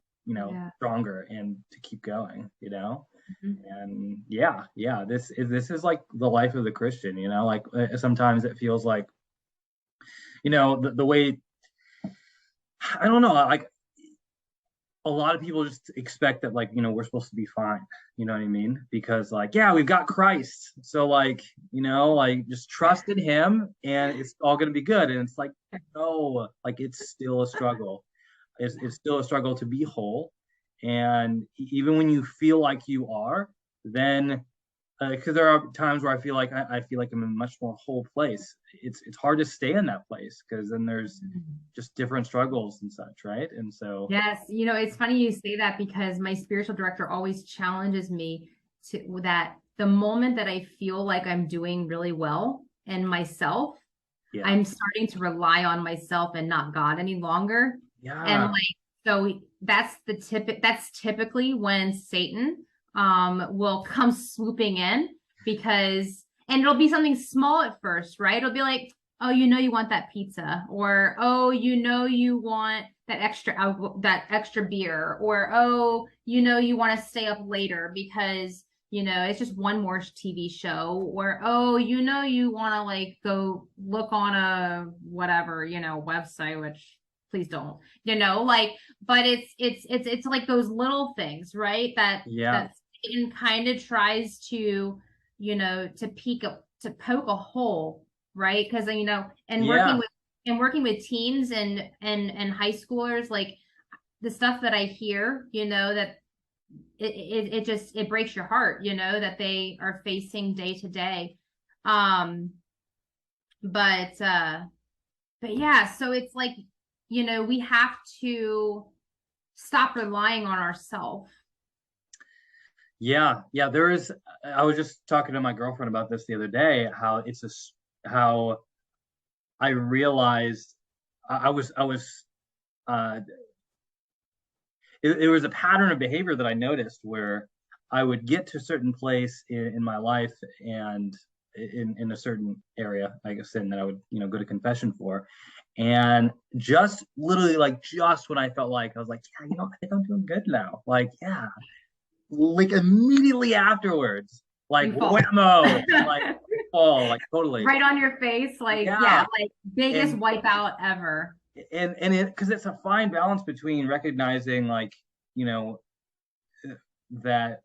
stronger, and to keep going. And this is like the life of the Christian. Like sometimes it feels like the way, I don't know, like a lot of people just expect that, like, we're supposed to be fine. You know what I mean? Because like, yeah, we've got Christ. So like, like just trust in him and it's all going to be good. And it's like, no, like it's still a struggle. It's still a struggle to be whole. And even when you feel like you are, then because there are times where I feel like I'm in a much more whole place. It's hard to stay in that place, because then there's just different struggles and such, right? And so yes, it's funny you say that, because my spiritual director always challenges me to that the moment that I feel like I'm doing really well in myself, I'm starting to rely on myself and not God any longer. And like, so that's typically when Satan will come swooping in, and it'll be something small at first, right? It'll be like, oh, you want that pizza, or oh, you want that extra beer, or oh, you want to stay up later because it's just one more TV show, or oh, you want to like go look on a whatever website, which please don't, like, but it's like those little things, right? That Satan kind of tries to to poke a hole, right? Because working with teens and high schoolers, like the stuff that I hear, that it breaks your heart, that they are facing day to day. But yeah, so it's like, we have to stop relying on ourselves. Yeah, I was just talking to my girlfriend about this the other day, how I realized I was it was a pattern of behavior that I noticed, where I would get to a certain place in my life, and in a certain area, I guess, and that I would go to confession for, and just literally like just when I felt like I was like, yeah, I think I'm doing good now, like, yeah, like immediately afterwards, like whammo, like fall, like totally right on your face, like like biggest wipeout ever. And because it's a fine balance between recognizing, like, that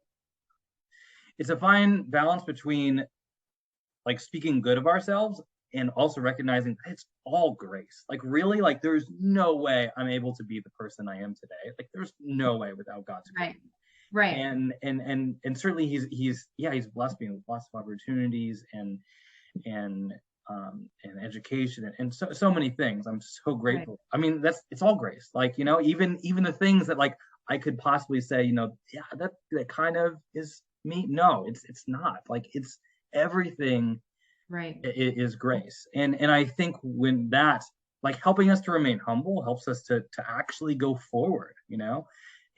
it's a fine balance between like speaking good of ourselves, and also recognizing it's all grace. Like, really, like there's no way I'm able to be the person I am today. Like, there's no way without God's grace. Right. And certainly he's blessed me with lots of opportunities and education and so many things. I'm so grateful. Right. I mean, it's all grace. Like, even the things that like I could possibly say, that kind of is me. No, it's not. Like, it's everything. Right. Is grace. And I think when that, like, helping us to remain humble helps us to actually go forward,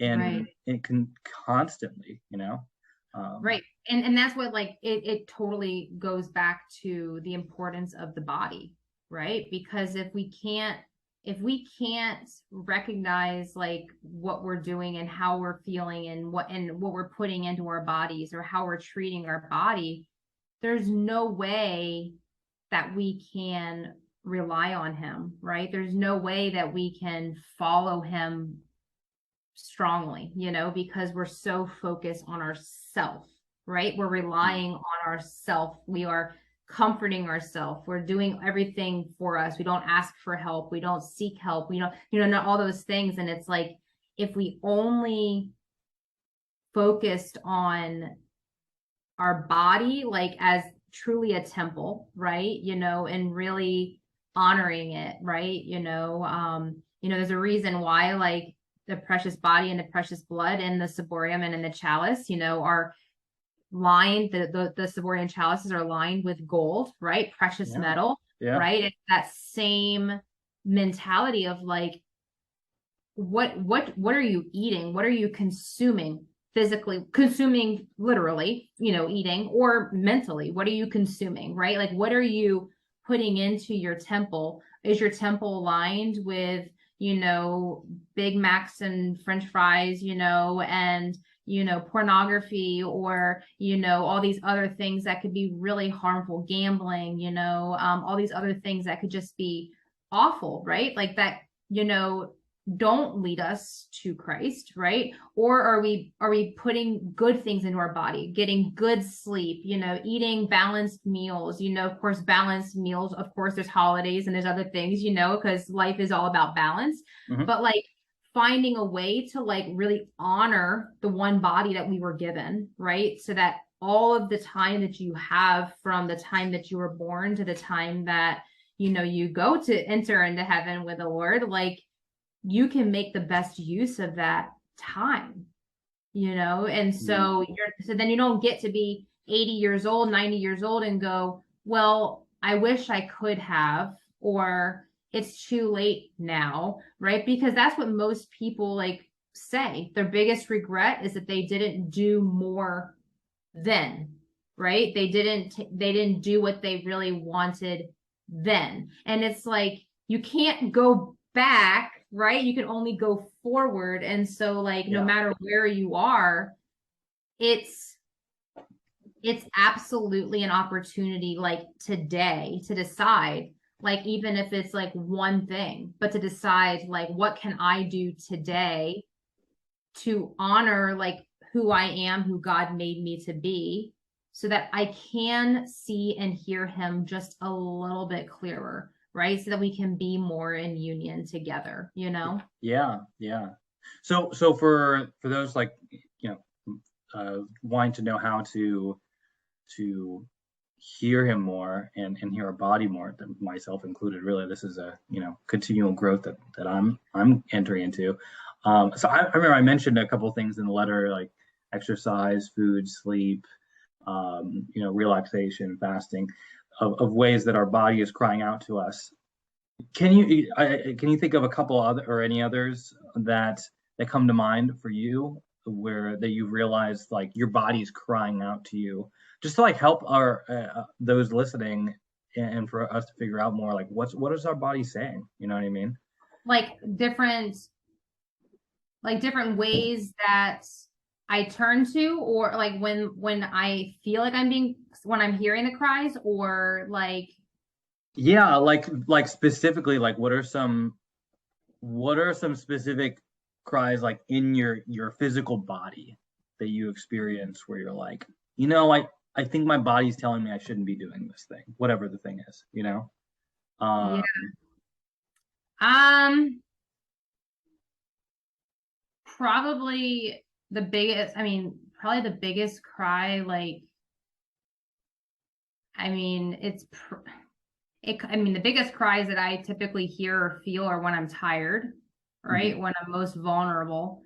and it can constantly, right. And that's what, like, it totally goes back to the importance of the body, right? Because if if we can't recognize like what we're doing and how we're feeling and what we're putting into our bodies or how we're treating our body, there's no way that we can rely on him, right? There's no way that we can follow him strongly, because we're so focused on ourself, right? We're relying on ourself. We are comforting ourselves. We're doing everything for us. We don't ask for help. We don't seek help. We don't, not all those things. And it's like, if we only focused on our body, like as truly a temple, right? And really honoring it, right? There's a reason why like the precious body and the precious blood and the ciborium and in the chalice, are lined, the ciborium chalices are lined with gold, right? Precious metal, right? It's that same mentality of like, what are you eating? What are you consuming? Physically consuming, literally, eating, or mentally, what are you consuming, right? Like, what are you putting into your temple? Is your temple lined with, Big Macs and French fries, and, pornography, or, all these other things that could be really harmful, gambling, all these other things that could just be awful, right? Like that, don't lead us to Christ, right? Or are we putting good things into our body, getting good sleep, eating balanced meals, of course, balanced meals, of course, there's holidays and there's other things, because life is all about balance. But like finding a way to like really honor the one body that we were given, right? So that all of the time that you have from the time that you were born to the time that, you go to enter into heaven with the Lord, like you can make the best use of that time, and so then you don't get to be 80 years old, 90 years old and go, well, I wish I could have, or it's too late now, right? Because that's what most people like say. Their biggest regret is that they didn't do more then, right? They didn't do what they really wanted then. And it's like, you can't go back, right? You can only go forward. And so like, no matter where you are, it's absolutely an opportunity like today to decide, like, even if it's like one thing, but to decide like, what can I do today to honor like who I am, who God made me to be, so that I can see and hear him just a little bit clearer, right? So that we can be more in union together, Yeah. So for those like, wanting to know how to hear him more and hear our body more, myself included, really, this is a, continual growth that I'm entering into. So I remember I mentioned a couple of things in the letter, like exercise, food, sleep, relaxation, fasting, of ways that our body is crying out to us. Can you think of a couple other or any others that come to mind for you, where that you realize like your body's crying out to you, just to like help our those listening, and for us to figure out more like what is our body saying? You know what I mean? Like different ways that I turn to, or like when I feel like when I'm hearing the cries, or like, yeah, like specifically, like what are some specific cries like in your physical body that you experience, where you're like, I think my body's telling me I shouldn't be doing this thing, whatever the thing is, yeah. Probably the biggest, probably the biggest cry, like, the biggest cries that I typically hear or feel are when I'm tired, right? When I'm most vulnerable.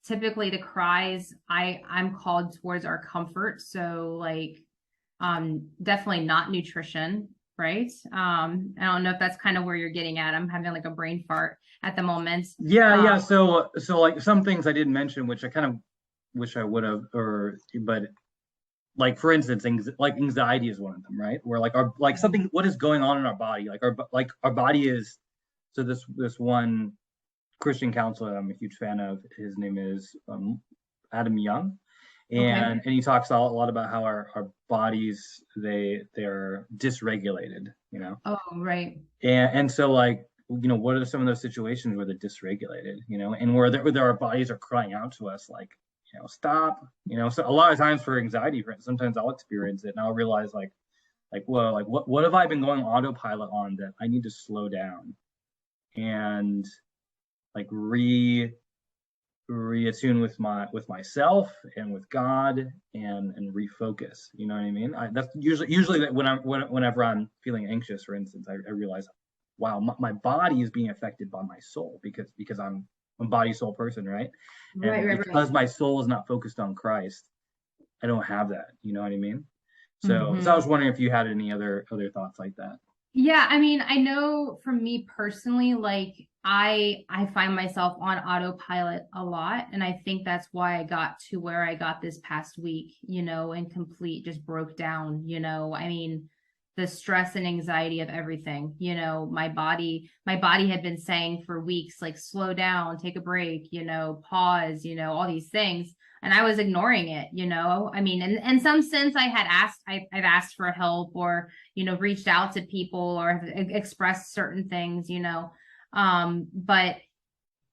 Typically the cries I'm called towards are comfort. So like, definitely not nutrition, right? I don't know if that's kind of where you're getting at. I'm having like a brain fart at the moment. Yeah. So like some things I didn't mention, which I kind of wish I would have, but like for instance, like anxiety is one of them, right? Where like our like something, what is going on in our body, like our body is. So this one Christian counselor I'm a huge fan of, his name is Adam Young, Okay. and he talks a lot about how our bodies they're dysregulated, you know, Oh, right. and so like what are some of those situations where they're dysregulated, and where our bodies are crying out to us like stop, so a lot of times for anxiety, sometimes I'll experience it and I'll realize like whoa, like what have I been going autopilot on that I need to slow down and like reattune with myself and with God and refocus. You know what I mean? That's usually that whenever I'm feeling anxious, for instance, I realize, wow, my body is being affected by my soul because I'm a body soul person, right? Right, And right, right. because my soul is not focused on Christ, I don't have that. You know what I mean? So I Hmm. was wondering if you had any other thoughts like that. Yeah, I mean, I know for me personally, like I find myself on autopilot a lot, and I think that's why I got to where I got this past week, and complete just broke down, I mean, the stress and anxiety of everything, my body had been saying for weeks like slow down, take a break, pause, all these things, and I was ignoring it, I mean, in some sense I've asked for help or reached out to people or have expressed certain things, but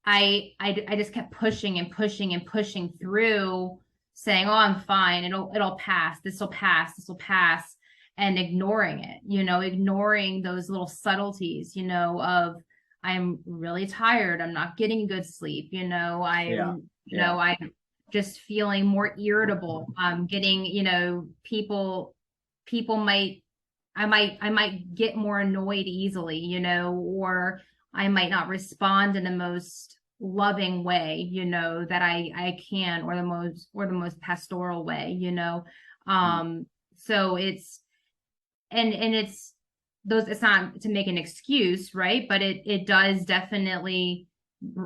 I just kept pushing and pushing and pushing through, saying, "Oh, I'm fine. It'll pass. This will pass," and ignoring it. Ignoring those little subtleties. Of I'm really tired. I'm not getting good sleep. Yeah, yeah, I'm just feeling more irritable. I'm getting, people might I might get more annoyed easily, or I might not respond in the most loving way, that I can, or the most pastoral way, mm, um so it's those, it's not to make an excuse, right, but it does definitely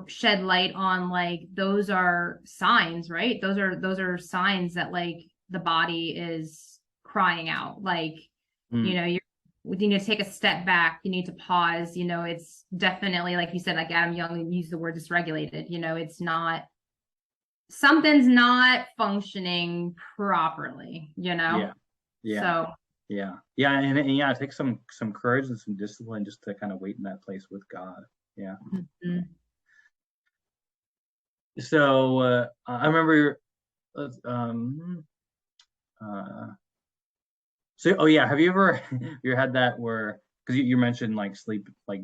shed light on like those are signs, right, those are signs that like the body is crying out, like mm, you need to take a step back, you need to pause, it's definitely like you said, like Adam Young used the word dysregulated, it's not, something's not functioning properly, yeah, yeah. so Yeah, and yeah, it takes some courage and some discipline just to kind of wait in that place with God. Yeah. mhm. So I remember, um, uh, so oh yeah, have you ever you had that where because you mentioned like sleep, like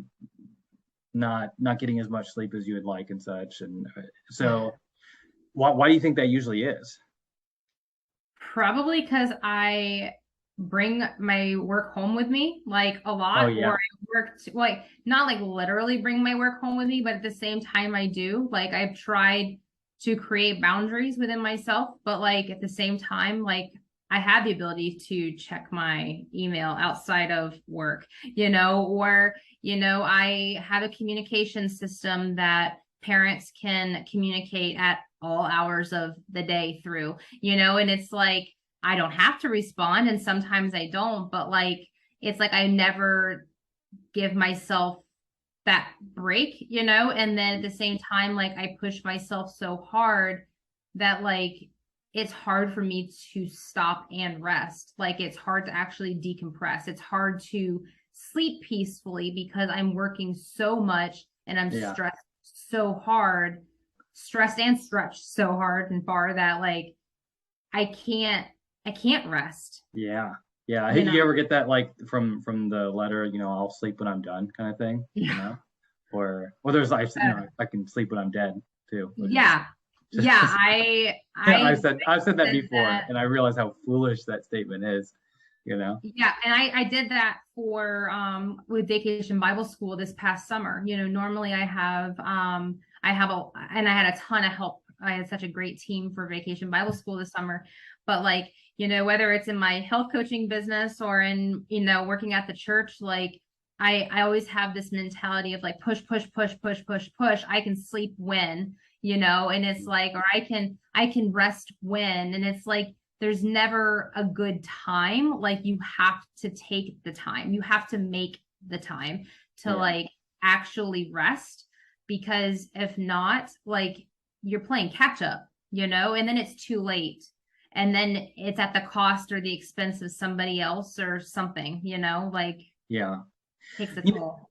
not getting as much sleep as you would like and such, and so why do you think that usually is? Probably because I bring my work home with me like a Oh lot, or yeah, I work like not like literally bring my work home with me, but at the same time I do. Like I've tried to create boundaries within myself, but like at the same time, like I have the ability to check my email outside of work, or I have a communication system that parents can communicate at all hours of the day through, and it's like I don't have to respond and sometimes I don't, but like it's like I never give myself that break, and then at the same time like I push myself so hard that like it's hard for me to stop and rest. Like it's hard to actually decompress. It's hard to sleep peacefully because I'm working so much and I'm yeah, stressed so hard, stressed and stretched so hard and far that like I can't I can't rest, yeah, yeah. you You know. ever get that like from the letter, I'll sleep when I'm done kind of thing, Yeah. or there's like, I can sleep when I'm dead too, which is Yeah. Yeah, I've said that said before, that. and I realize how foolish that statement is. You know. Yeah, and I did that for with Vacation Bible School this past summer. Normally I have a and I had a ton of help. I had such a great team for Vacation Bible School this summer. But like, whether it's in my health coaching business or in, working at the church, like I always have this mentality of like push, push, push, push, push, push. I can sleep when, and it's like, or I can rest when, and it's like there's never a good time. Like you have to take the time. You have to make the time to like actually rest, because if not, like you're playing catch up, you know, and then it's too late. And then it's at the cost or the expense of somebody else or something, you know, like takes a toll.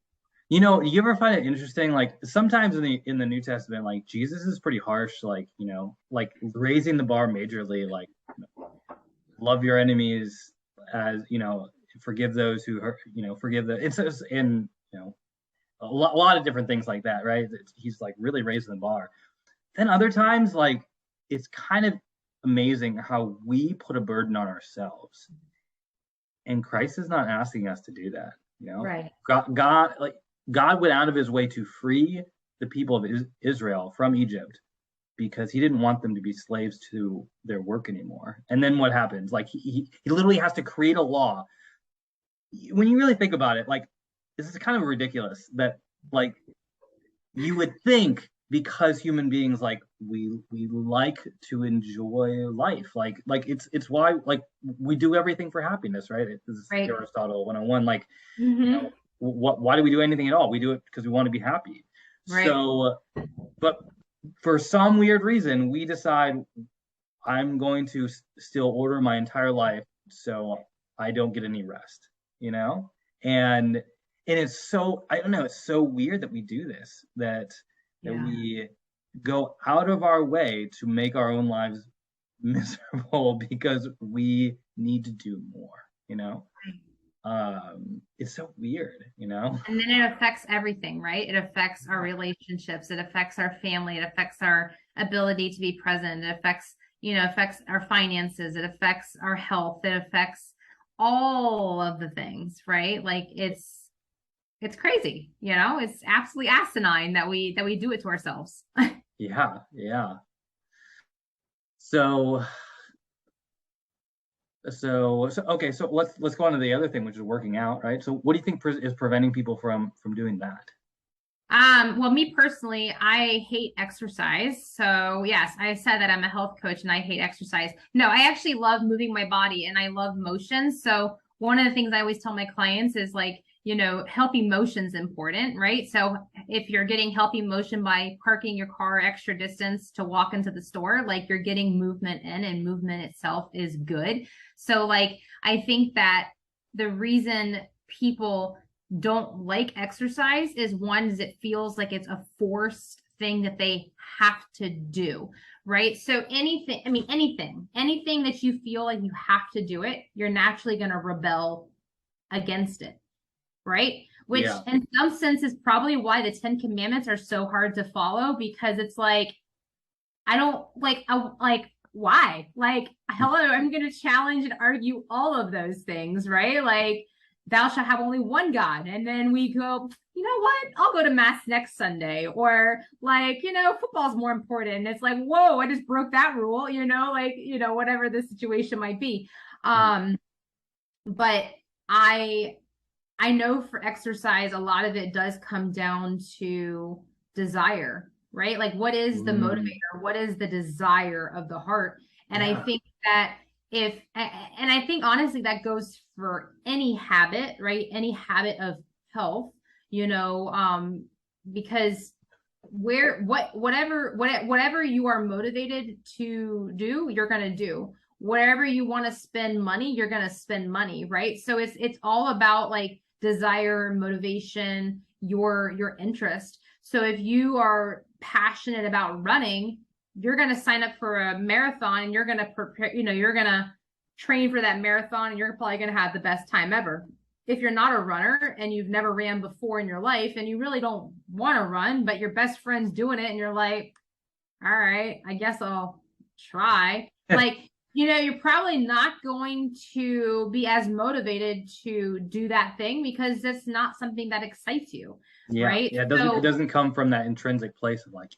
You know, you ever find it interesting? Like sometimes in the New Testament, like Jesus is pretty harsh, like, you know, like raising the bar majorly, like love your enemies, as you know, forgive those who hurt, you know, forgive the it's in, you know, a lot of different things like that, right? He's like really raising the bar. Then other times, like it's kind of amazing how we put a burden on ourselves, and Christ is not asking us to do that. You know, Right. God went out of his way to free the people of Israel from Egypt because he didn't want them to be slaves to their work anymore. And then what happens? Like he literally has to create a law. When you really think about it, like this is kind of ridiculous that like you would think, because human beings, like we like to enjoy life, like it's why like we do everything for happiness, right? This is Right. Aristotle 101. Like you know, why do we do anything at all? We do it because we want to be happy. Right. So but for some weird reason we decide I'm going to still order my entire life so I don't get any rest, you know? And it's so, I don't know, it's so weird that we do this, that we go out of our way to make our own lives miserable because we need to do more, you know? It's so weird, you know? And then it affects everything, right? It affects our relationships. It affects our family. It affects our ability to be present. It affects, you know, affects our finances. It affects our health. It affects all of the things, right? Like it's crazy, you know, it's absolutely asinine that we do it to ourselves. Yeah. So okay, so let's go on to the other thing, which is working out, right? So what do you think is preventing people from doing that? Well, me personally, I hate exercise. So yes, I said that I'm a health coach and I hate exercise. No, I actually love moving my body and I love motion. So one of the things I always tell my clients is like, you know, healthy motion's important, right? So if you're getting healthy motion by parking your car extra distance to walk into the store, like you're getting movement in, and movement itself is good. So like, I think that the reason people don't like exercise is, one, is it feels like it's a forced thing that they have to do, right? So anything that you feel like you have to do it, you're naturally going to rebel against it, right? Which in some sense is probably why the 10 Commandments are so hard to follow, because it's like, I don't like, why? Like, hello, I'm going to challenge and argue all of those things, right? Like, thou shalt have only one God. And then we go, you know what? I'll go to mass next Sunday. Or like, you know, football's more important. And it's like, whoa, I just broke that rule, you know, like, you know, whatever the situation might be. But I know for exercise, a lot of it does come down to desire, right? Like, what is the motivator? What is the desire of the heart? And I think that and I think honestly that goes for any habit, right? Any habit of health, you know, because whatever you are motivated to do, you're going to do. Wherever you want to spend money, you're going to spend money, right? So it's all about like desire, motivation, your interest. So if you are passionate about running, you're going to sign up for a marathon and you're going to prepare, you know, you're going to train for that marathon and you're probably going to have the best time ever. If you're not a runner and you've never ran before in your life and you really don't want to run, but your best friend's doing it and you're like, all right, I guess I'll try. Like, you know, you're probably not going to be as motivated to do that thing because that's not something that excites you. Right. It doesn't come from that intrinsic place of like,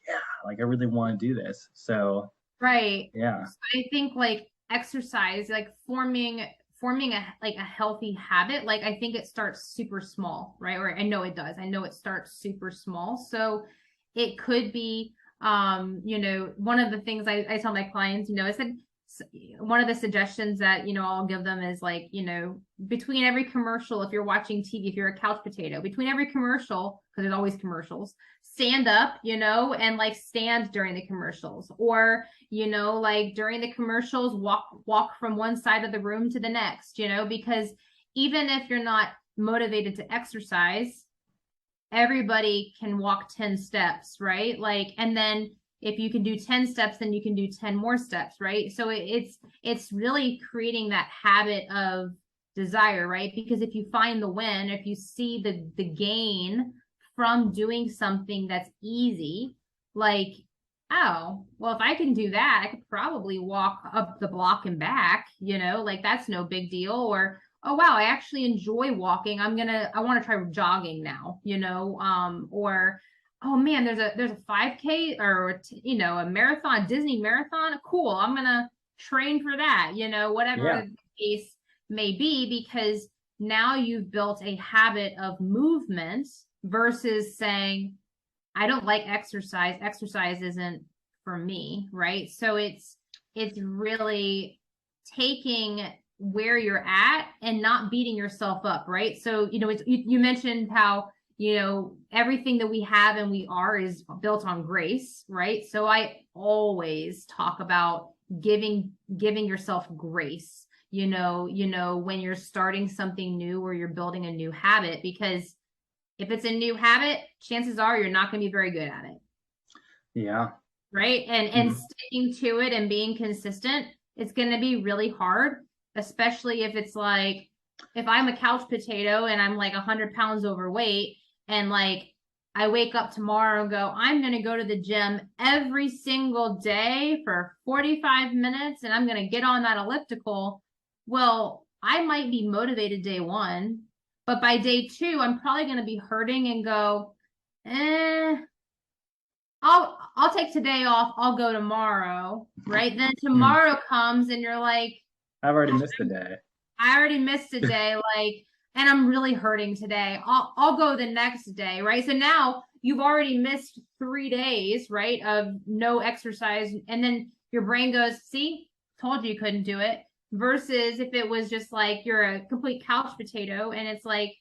like I really want to do this. So right. Yeah. So I think like exercise, like forming a healthy habit, like I think it starts super small, right? Or I know it does. I know it starts super small. So it could be you know, one of the things I tell my clients, you know, I said, one of the suggestions that, I'll give them is like, between every commercial, if you're watching TV, if you're a couch potato, between every commercial, because there's always commercials, stand up, and like stand during the commercials, or, like during the commercials, walk from one side of the room to the next, because even if you're not motivated to exercise, everybody can walk 10 steps, right? Like, and then if you can do 10 steps, then you can do 10 more steps, right? So it's really creating that habit of desire, right? Because if you find the win, if you see the gain from doing something that's easy, like, oh, well, if I can do that, I could probably walk up the block and back, like that's no big deal. Or, oh wow, I actually enjoy walking. I want to try jogging now, or, oh man, there's a 5K or a marathon, Disney marathon. Cool. I'm going to train for that, whatever the case may be, because now you've built a habit of movement versus saying, I don't like exercise. Exercise isn't for me, right? So it's really taking where you're at and not beating yourself up, right? So, you mentioned how, everything that we have and we are is built on grace, right? So I always talk about giving yourself grace, when you're starting something new or you're building a new habit, because if it's a new habit, chances are you're not going to be very good at it. Yeah. Right. And sticking to it and being consistent, it's going to be really hard, especially if it's like, if I'm a couch potato and I'm like 100 pounds overweight, and like I wake up tomorrow and go, I'm going to go to the gym every single day for 45 minutes and I'm going to get on that elliptical. Well, I might be motivated day one, but by day two, I'm probably going to be hurting and go, I'll take today off. I'll go tomorrow. Right. Then tomorrow comes and you're like, I've already missed a day. I already missed a day. Like, and I'm really hurting today. I'll go the next day. Right. So now you've already missed 3 days, right, of no exercise. And then your brain goes, see, told you couldn't do it. Versus if it was just like you're a complete couch potato and it's like,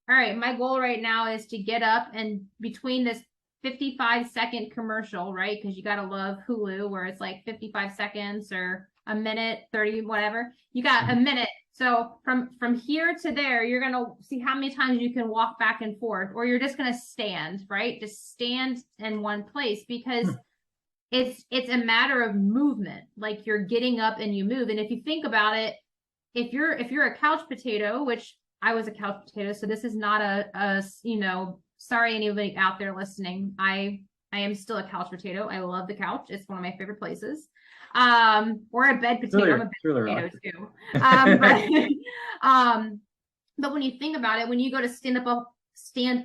all right, my goal right now is to get up and between this 55-second commercial, right? Because you got to love Hulu where it's like 55 seconds or a minute, 30, whatever. You got a minute. So from here to there, you're going to see how many times you can walk back and forth, or you're just going to stand, right? Just stand in one place, because it's a matter of movement. Like you're getting up and you move. And if you think about it, if you're a couch potato, which I was a couch potato, so this is not a sorry, anybody out there listening. I am still a couch potato. I love the couch. It's one of my favorite places. Or a bed potato. I'm a bed potato too. But when you think about it, when you go to stand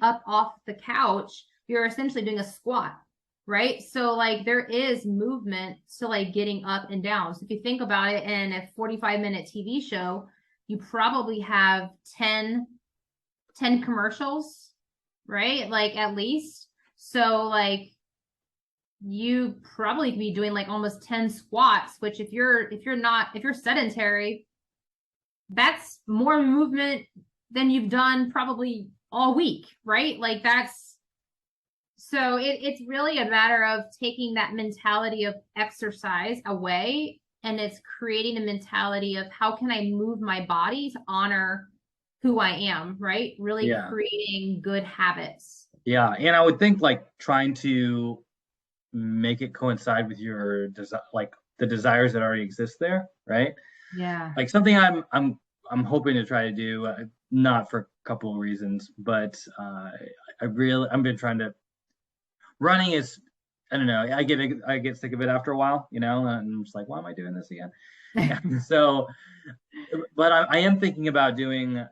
up off the couch, you're essentially doing a squat, right? So like there is movement to like getting up and down. So if you think about it, in a 45-minute TV show, you probably have 10 commercials, right? Like at least. So like you probably could be doing like almost 10 squats, which if you're sedentary, that's more movement than you've done probably all week, right? Like it's really a matter of taking that mentality of exercise away, and it's creating a mentality of how can I move my body to honor who I am, right? Really creating good habits. Yeah. And I would think like trying to make it coincide with your like the desires that already exist there, right? Yeah. Like something I'm hoping to try to do, not for a couple of reasons, but I've been trying to. Running is, I don't know, I get sick of it after a while, and I'm just like, why am I doing this again? So, but I am thinking about doing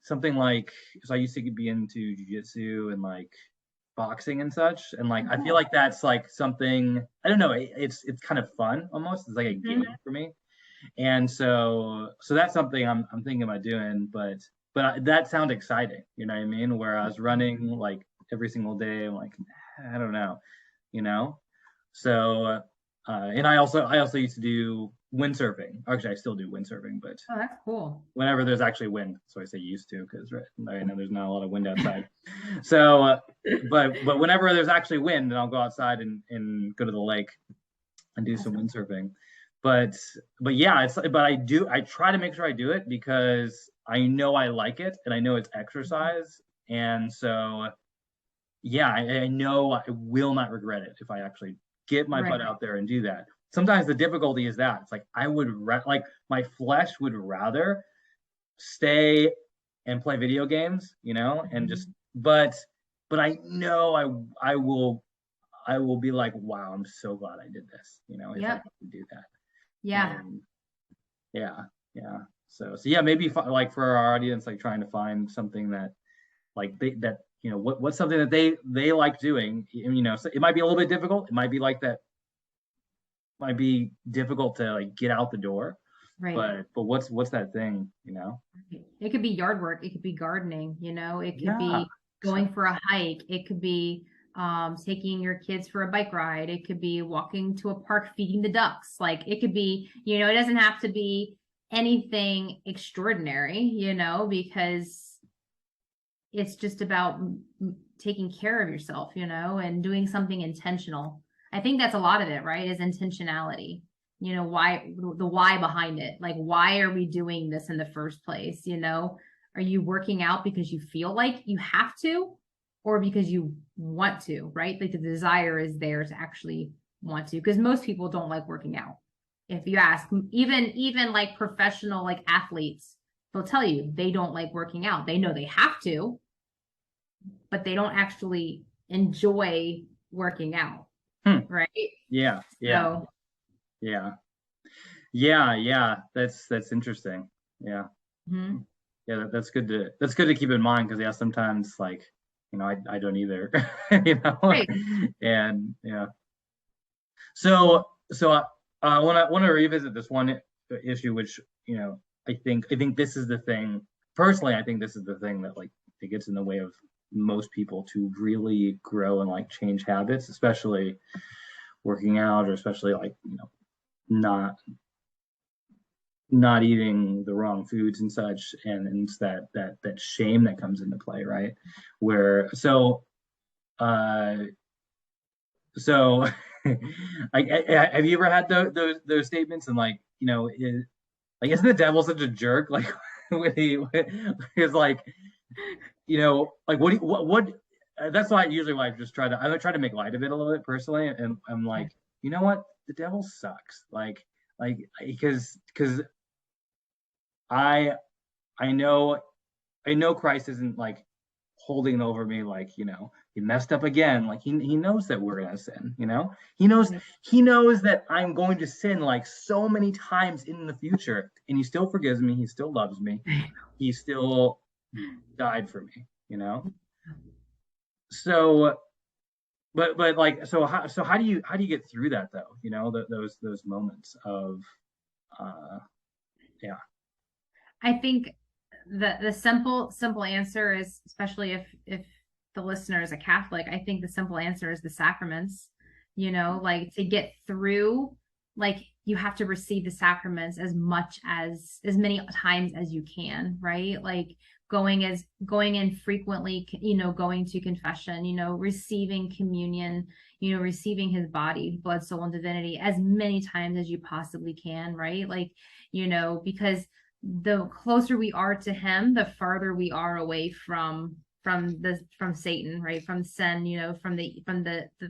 something like, so I used to be into jiu-jitsu and like boxing and such, and like I feel like that's like something, I don't know, it's kind of fun almost. It's like a game for me, and so that's something I'm thinking about doing. But that sounds exciting, you know what I mean? Whereas running like every single day, I'm like, I don't know, So And I also used to do windsurfing. Actually, I still do windsurfing, but Oh, that's cool. whenever there's actually wind. So I say used to because I know there's not a lot of wind outside. So, but whenever there's actually wind, then I'll go outside and go to the lake and do some windsurfing. But but yeah, I try to make sure I do it because I know I like it and I know it's exercise, and so yeah, I know I will not regret it if I actually get my butt Right. out there and do that. Sometimes the difficulty is that it's like like my flesh would rather stay and play video games, and just Mhm. but I know I will be like, wow, I'm so glad I did this, if I Yep. have to do that. Yeah. And yeah, yeah. So yeah, maybe like for our audience, like trying to find something that like that what's something that they like doing. So it might be a little bit difficult. It might be like that. Might be difficult to like get out the door, Right. but what's that thing? It could be yard work. It could be gardening, it could Yeah, be going for a hike. It could be taking your kids for a bike ride. It could be walking to a park, feeding the ducks. Like it could be, it doesn't have to be anything extraordinary, because it's just about taking care of yourself, and doing something intentional. I think that's a lot of it, right? Is intentionality. Why the why behind it? Like, why are we doing this in the first place? Are you working out because you feel like you have to, or because you want to, right? Like the desire is there to actually want to, because most people don't like working out. If you ask, even like professional like athletes, they'll tell you they don't like working out. They know they have to, but they don't actually enjoy working out, hmm. right? Yeah, yeah, So, yeah, yeah. That's interesting. Yeah, mhm. yeah. That's good to keep in mind because yeah, sometimes like I don't either, Right. and yeah. So I want to revisit this one issue, which I think this is the thing. Personally, I think this is the thing that like it gets in the way of most people to really grow and like change habits, especially working out, or especially like not not eating the wrong foods and such, and it's that shame that comes into play, right? Where uh so have you ever had those statements and like like isn't the devil such a jerk like when he's like like what that's why usually why I try to make light of it a little bit personally, and I'm like, you know what, the devil sucks, like because I I know I know Christ isn't like holding over me like, he messed up again. Like he knows that we're gonna sin, He knows Mhm. he knows that I'm going to sin like so many times in the future. And he still forgives me, he still loves me, he still died for me, So but like so how do you get through that though? Those moments of uh yeah. I think the simple answer is, especially if the listener is a Catholic, I think the simple answer is the sacraments. Like to get through, like you have to receive the sacraments as many times as you can, right? Like going in frequently, going to confession, receiving communion, receiving his body, blood, soul, and divinity as many times as you possibly can, right? Like, because the closer we are to him, the farther we are away from Satan, right? From sin,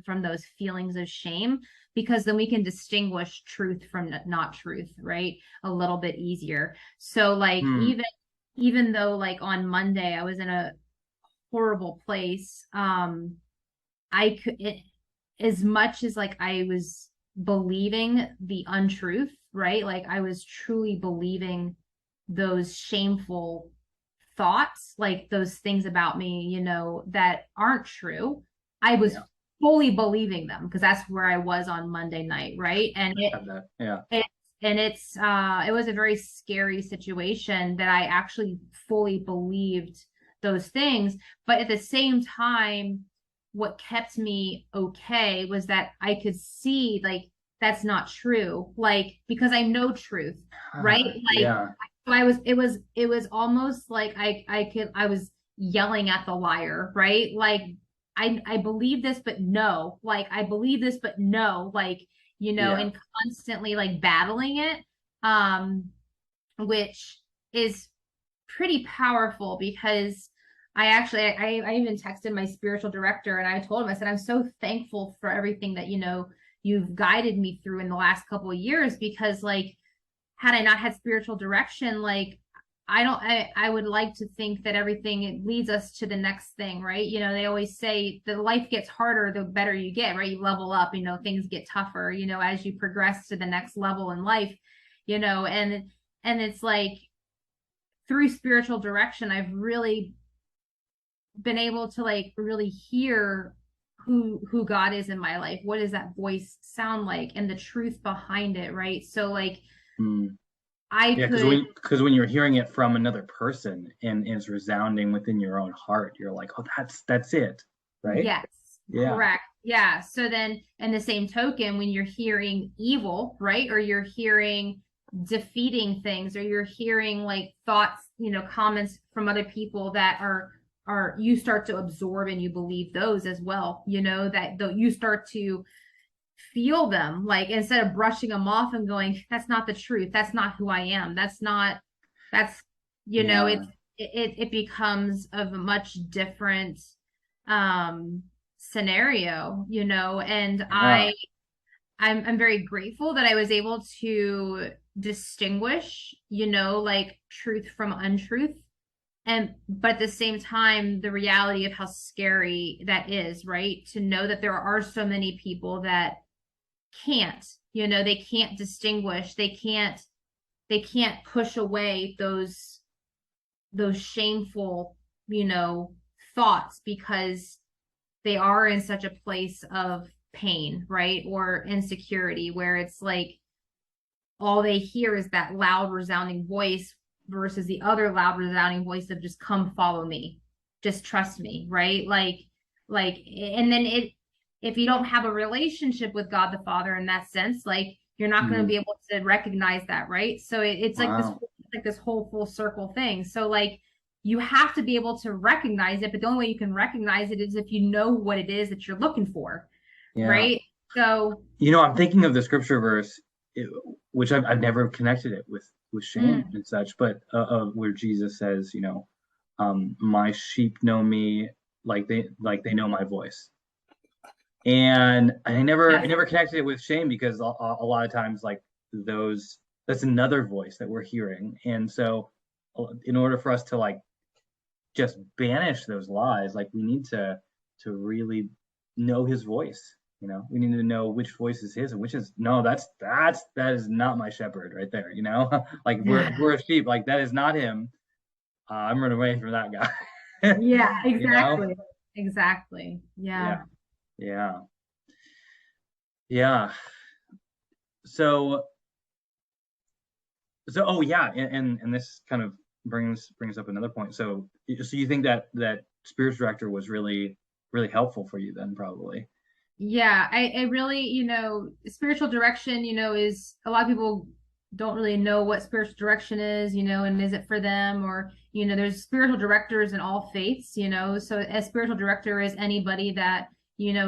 from those feelings of shame, because then we can distinguish truth from not truth, right? A little bit easier. So like Hmm. even though like on Monday I was in a horrible place, I could as much as like I was believing the untruth, right? Like I was truly believing those shameful thoughts, like those things about me, that aren't true. I was Yeah, fully believing them because that's where I was on Monday night, right? And I have that. Yeah. it it was a very scary situation that I actually fully believed those things. But at the same time, what kept me okay was that I could see like that's not true. Like, because I know truth, right? Like, Yeah. so it was almost like I was yelling at the liar, right? Like, I believe this, but no, like, I believe this, but no, like, Yeah. and constantly like battling it, um, which is pretty powerful because I even texted my spiritual director and I told him, I said, I'm so thankful for everything that, you've guided me through in the last couple of years, because like, had I not had spiritual direction, like, I would like to think that everything leads us to the next thing, right? They always say the life gets harder the better you get, right? You level up, things get tougher, as you progress to the next level in life, and it's like, through spiritual direction, I've really been able to like really hear who God is in my life. What does that voice sound like, and the truth behind it, right? So like, Mm. I Yeah, could, because when you're hearing it from another person and it's resounding within your own heart, you're like, oh, that's it, right? yes, Yeah. correct. Yeah. So then, in the same token, when you're hearing evil, right? Or you're hearing defeating things, or you're hearing like thoughts, comments from other people that are you start to absorb and you believe those as well, that though you start to feel them, like, instead of brushing them off and going, that's not the truth, that's not who I am, that's not, that's, Yeah. it becomes of a much different scenario, and Yeah. I'm very grateful that I was able to distinguish, like, truth from untruth. And but at the same time, the reality of how scary that is, right? To know that there are so many people that can't, they can't distinguish, they can't push away those shameful, thoughts, because they are in such a place of pain, right? Or insecurity, where it's like all they hear is that loud, resounding voice versus the other loud, resounding voice of just come follow me, just trust me, right? Like, and then if you don't have a relationship with God the Father in that sense, like, you're not going to Mm. be able to recognize that, right? So it's Wow. like this whole full circle thing. So like, you have to be able to recognize it, but the only way you can recognize it is if you know what it is that you're looking for, Yeah. right? So, I'm thinking of the scripture verse, it- which I've never connected it with shame mm, and such, but where Jesus says, my sheep know me like they know my voice. And I yes, never connected it with shame because a lot of times, like, those that's another voice that we're hearing. And so in order for us to, like, just banish those lies, like, we need to really know his voice. We need to know which voice is his and which is no. That is not my shepherd right there. Like, we're a sheep. Like, that is not him. I'm running away from that guy. yeah, you know? exactly. Exactly. Yeah. Yeah, yeah, yeah. So oh yeah, and this kind of brings up another point. So you think that spiritual director was really helpful for you then, probably? Yeah, I really, spiritual direction, is a lot of people don't really know what spiritual direction is, and is it for them, or, there's spiritual directors in all faiths, so a spiritual director is anybody that,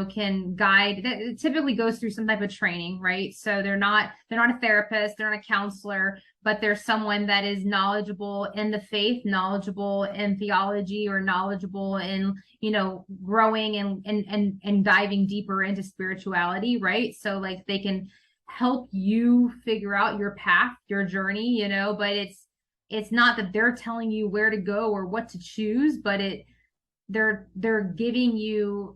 can guide, that it typically goes through some type of training, right? So they're not a therapist, they're not a counselor, but they're someone that is knowledgeable in the faith, knowledgeable in theology, or knowledgeable in, growing and diving deeper into spirituality, right? So like, they can help you figure out your path, your journey, but it's not that they're telling you where to go or what to choose, but they're giving you,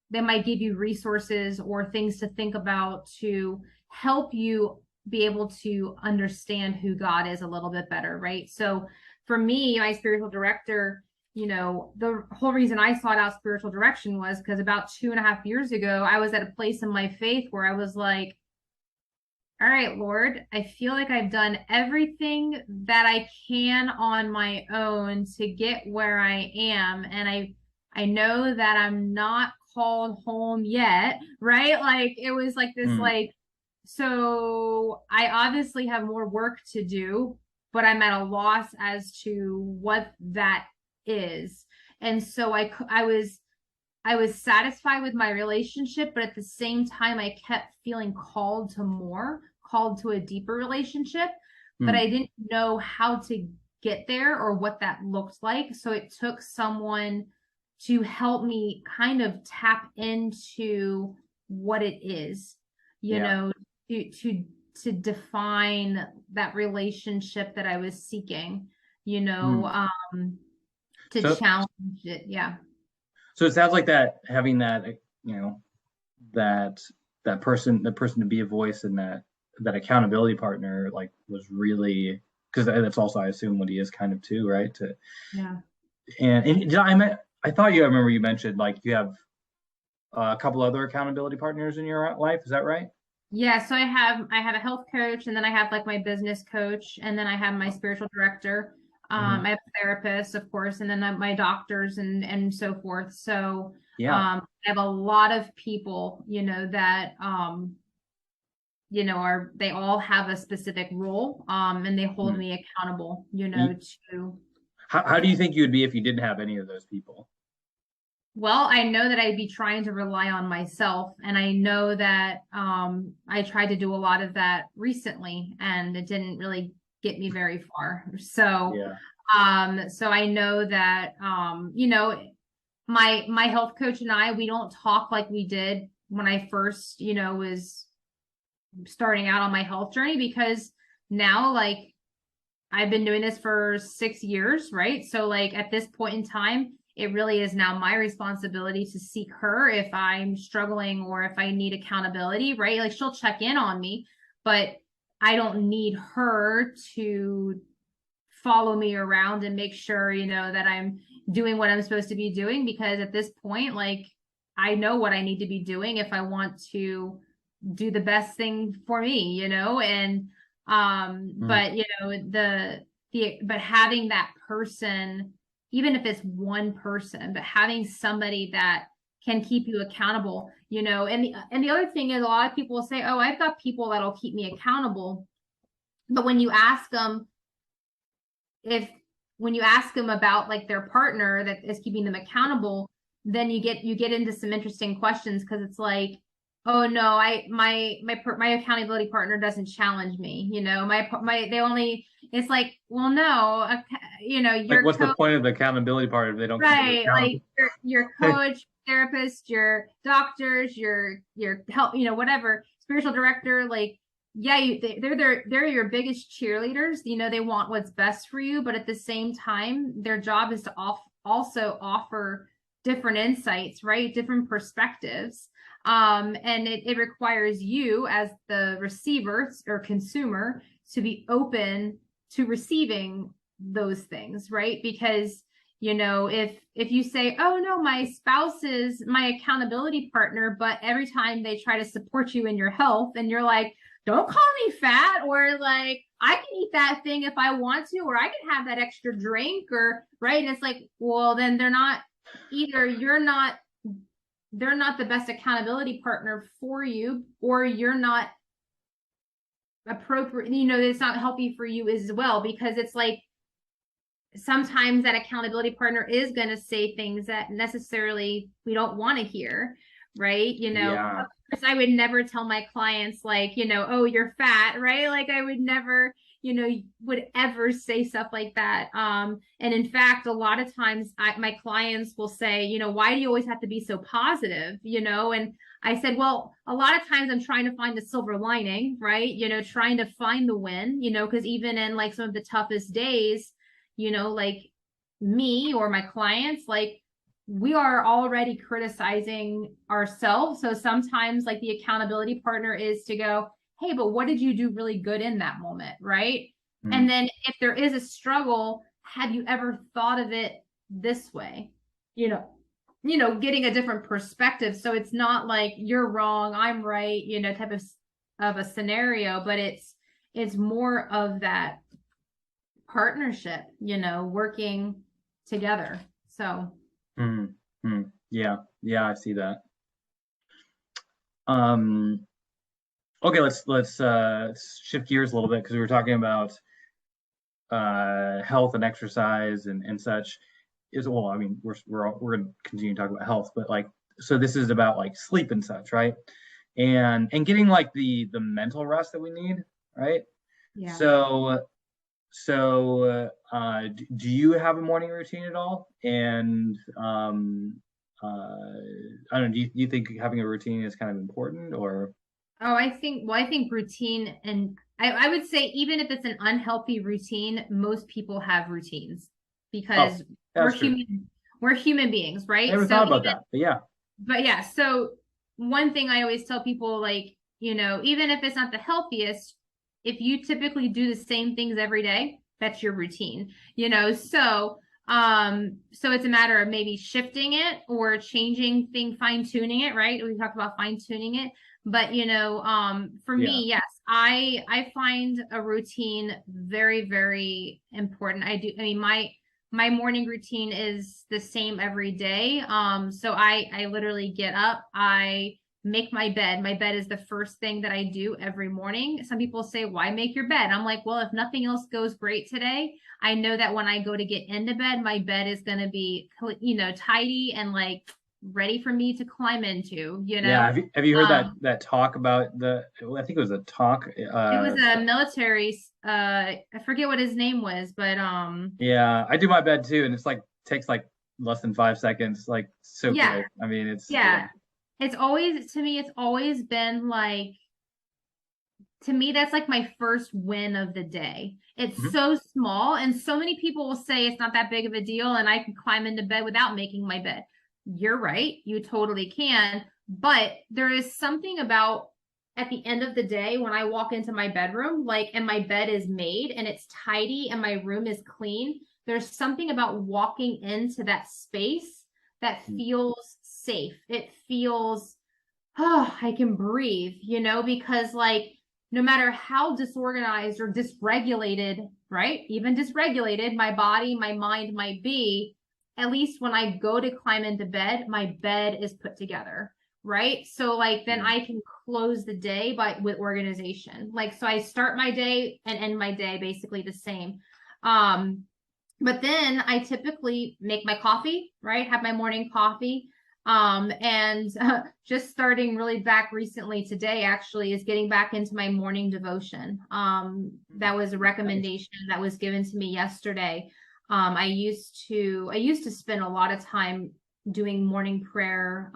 they might give you resources or things to think about to help you be able to understand who God is a little bit better, right? So for me, my spiritual director, the whole reason I sought out spiritual direction was because about 2.5 years ago, I was at a place in my faith where I was like, all right, Lord, I feel like I've done everything that I can on my own to get where I am. And I know that I'm not called home yet, right? Like it was like this, Mm. like, so I obviously have more work to do, but I'm at a loss as to what that is. And so I was satisfied with my relationship, but at the same time, I kept feeling called to more, called to a deeper relationship, but Mm. I didn't know how to get there or what that looked like. So it took someone to help me kind of tap into what it is, you Yeah. know, to to to define that relationship that I was seeking, you know, Mm. to So challenge it. Yeah. so it sounds like that having that, you know, that that person to be a voice and that accountability partner like was really, because that's also I assume what he is kind of too, right? To Yeah. and did I thought I remember you mentioned like you have a couple other accountability partners in your life. Is that right? Yeah, so I have a health coach, and then I have like my business coach, and then I have my spiritual director. Hmm. I have a therapist, of course, and then my doctors and so forth. So Yeah. I have a lot of people, you know, that you know, are they all have a specific role, and they hold Hmm. me accountable, you know, Y- to how do you think you would be if you didn't have any of those people? well, I know that I'd be trying to rely on myself, and I know that I tried to do a lot of that recently, and it didn't really get me very far. So, Yeah. so I know that you know, my health coach and I, we don't talk like we did when I first, you know, was starting out on my health journey, because now, like, I've been doing this for 6 years, right? So, like, at this point in time, it really is now my responsibility to seek her if I'm struggling or if I need accountability, right? Like, she'll check in on me, but I don't need her to follow me around and make sure, you know, that I'm doing what I'm supposed to be doing, because at this point, like, I know what I need to be doing if I want to do the best thing for me, you know, and Mm. but you know, but having that person, even if it's one person, but having somebody that can keep you accountable, you know, and the other thing is, a lot of people will say, oh, I've got people that'll keep me accountable, but if when you ask them about like their partner that is keeping them accountable, then you get into some interesting questions, because it's like, oh no, my accountability partner doesn't challenge me, you know, my they only, it's like, well, no, you know, Like, your what's the coach, point of the accountability part if they don't keep you right, like accountable? your coach, therapist, your doctors, your help, you know, whatever, spiritual director, like, yeah, they're your biggest cheerleaders. You know, they want what's best for you, but at the same time, their job is to also offer different insights, right? Different perspectives. And it requires you as the receiver or consumer to be open to receiving those things, right? Because, you know, if you say, oh no, my spouse is my accountability partner, but every time they try to support you in your health, and you're like, don't call me fat, or like, I can eat that thing if I want to, or I can have that extra drink, or right, and it's like, well, then either they're not the best accountability partner for you, or you're not appropriate, you know, it's not healthy for you as well, because it's like, sometimes that accountability partner is going to say things that necessarily we don't want to hear, right? You know, Yeah. of course, I would never tell my clients, like, you know, oh, you're fat, right? Like, I would never, you know, would ever say stuff like that. And in fact, a lot of times my clients will say, you know, why do you always have to be so positive, you know? And I said, well, a lot of times I'm trying to find the silver lining, right? You know, trying to find the win, you know, because even in like some of the toughest days, you know, like, me or my clients, like, we are already criticizing ourselves. So sometimes, like, the accountability partner is to go, hey, but what did you do really good in that moment, right? And Mm. then if there is a struggle, have you ever thought of it this way? You know, getting a different perspective. So it's not like you're wrong, I'm right, you know, type of a scenario, but it's more of that partnership, you know, working together. So, Mm. Mm. Yeah. Yeah, I see that. Um, okay, let's shift gears a little bit because we were talking about health and exercise and such. Is well, I mean, we're gonna continue to talk about health, but like, so this is about like sleep and such, right? And getting like the mental rest that we need, right? Yeah. So do you have a morning routine at all? And I don't know, do you think having a routine is kind of important or? Oh, I think routine, and I would say even if it's an unhealthy routine, most people have routines Oh, because we're that's true. human, we're human beings, I right? never So thought about even, that, but yeah. but yeah, so one thing I always tell people, like, even if it's not the healthiest, if you typically do the same things every day, that's your routine, so it's a matter of maybe shifting it or changing thing, fine tuning it, right? We talked about fine tuning it, but for Yeah. me, yes, I find a routine very, very important. I mean, my morning routine is the same every day. So I literally get up, I make my bed. My bed is the first thing that I do every morning. Some people say, why make your bed? I'm like, well, if nothing else goes great today, I know that when I go to get into bed, my bed is going to be, tidy and like ready for me to climb into, Yeah. Have you heard that Um, that talk about I think it was a talk. it was a military, I forget what his name was, but Yeah, I do my bed too, and it's like takes like less than 5 seconds. Like so yeah, quick. I mean, it's yeah. yeah. To me, it's always been like, to me, that's like my first win of the day. It's Mhm. so small, and so many people will say it's not that big of a deal, and I can climb into bed without making my bed. You're right, you totally can. But there is something about at the end of the day when I walk into my bedroom, like, and my bed is made and it's tidy and my room is clean. There's something about walking into that space that feels safe. It feels, oh, I can breathe, because like no matter how disorganized or dysregulated, right? Even dysregulated, my body, my mind might be, at least when I go to climb into bed, my bed is put together, right? So like then Yeah. I can close the day with organization. Like so I start my day and end my day basically the same. Um, but then I typically make my coffee, right? Have my morning coffee. And just starting really back recently today, actually, is getting back into my morning devotion. That was a Nice. recommendation that was given to me yesterday. I used to spend a lot of time doing morning prayer.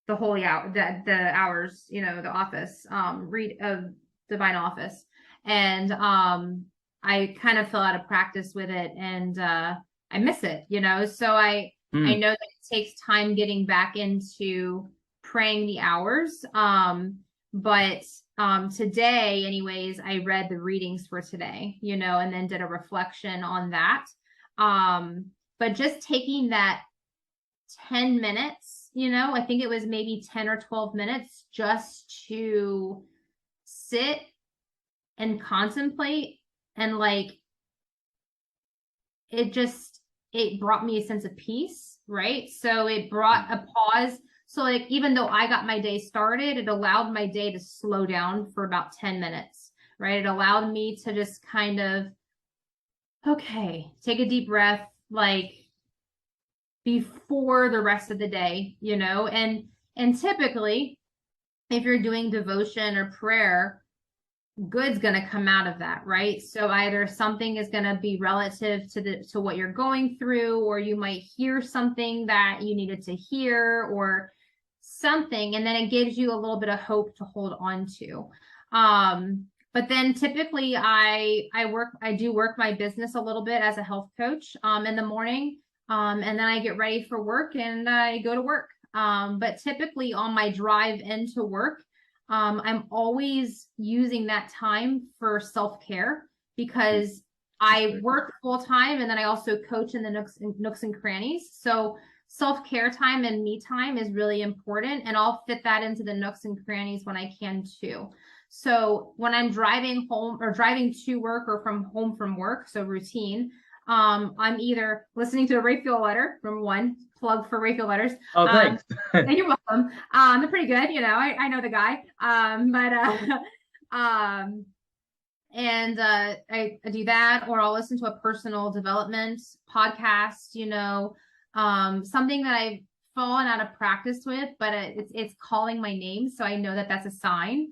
The holy hour, the hours, the office, read of divine office, and I kind of fell out of practice with it, and I miss it, so I Hmm. know that it takes time getting back into praying the hours, but today anyways I read the readings for today, and then did a reflection on that, um but just taking that 10 minutes, I think it was maybe 10 or 12 minutes just to sit and contemplate, and like it brought me a sense of peace, right? So it brought a pause. So like even though I got my day started, it allowed my day to slow down for about 10 minutes, right? It allowed me to just kind of, okay, take a deep breath, like before the rest of the day, and typically if you're doing devotion or prayer, good's going to come out of that, right? So either something is going to be relative to what you're going through, or you might hear something that you needed to hear, or something, and then it gives you a little bit of hope to hold on to. But then typically I do work my business a little bit as a health coach in the morning, and then I get ready for work and I go to work. But typically on my drive into work, I'm always using that time for self-care because That's I great. work full time and then I also coach in the nooks and crannies. So self-care time and me time is really important, and I'll fit that into the nooks and crannies when I can too. So when I'm driving home or driving to work or from home from work, so routine, I'm either listening to a Rayfield letter, from one plug for Rayfield letters. Oh, thanks. You're welcome. They're pretty good, I know the guy. Um, and I do that, or I'll listen to a personal development podcast, something that I've fallen out of practice with, but it's calling my name, so I know that that's a sign.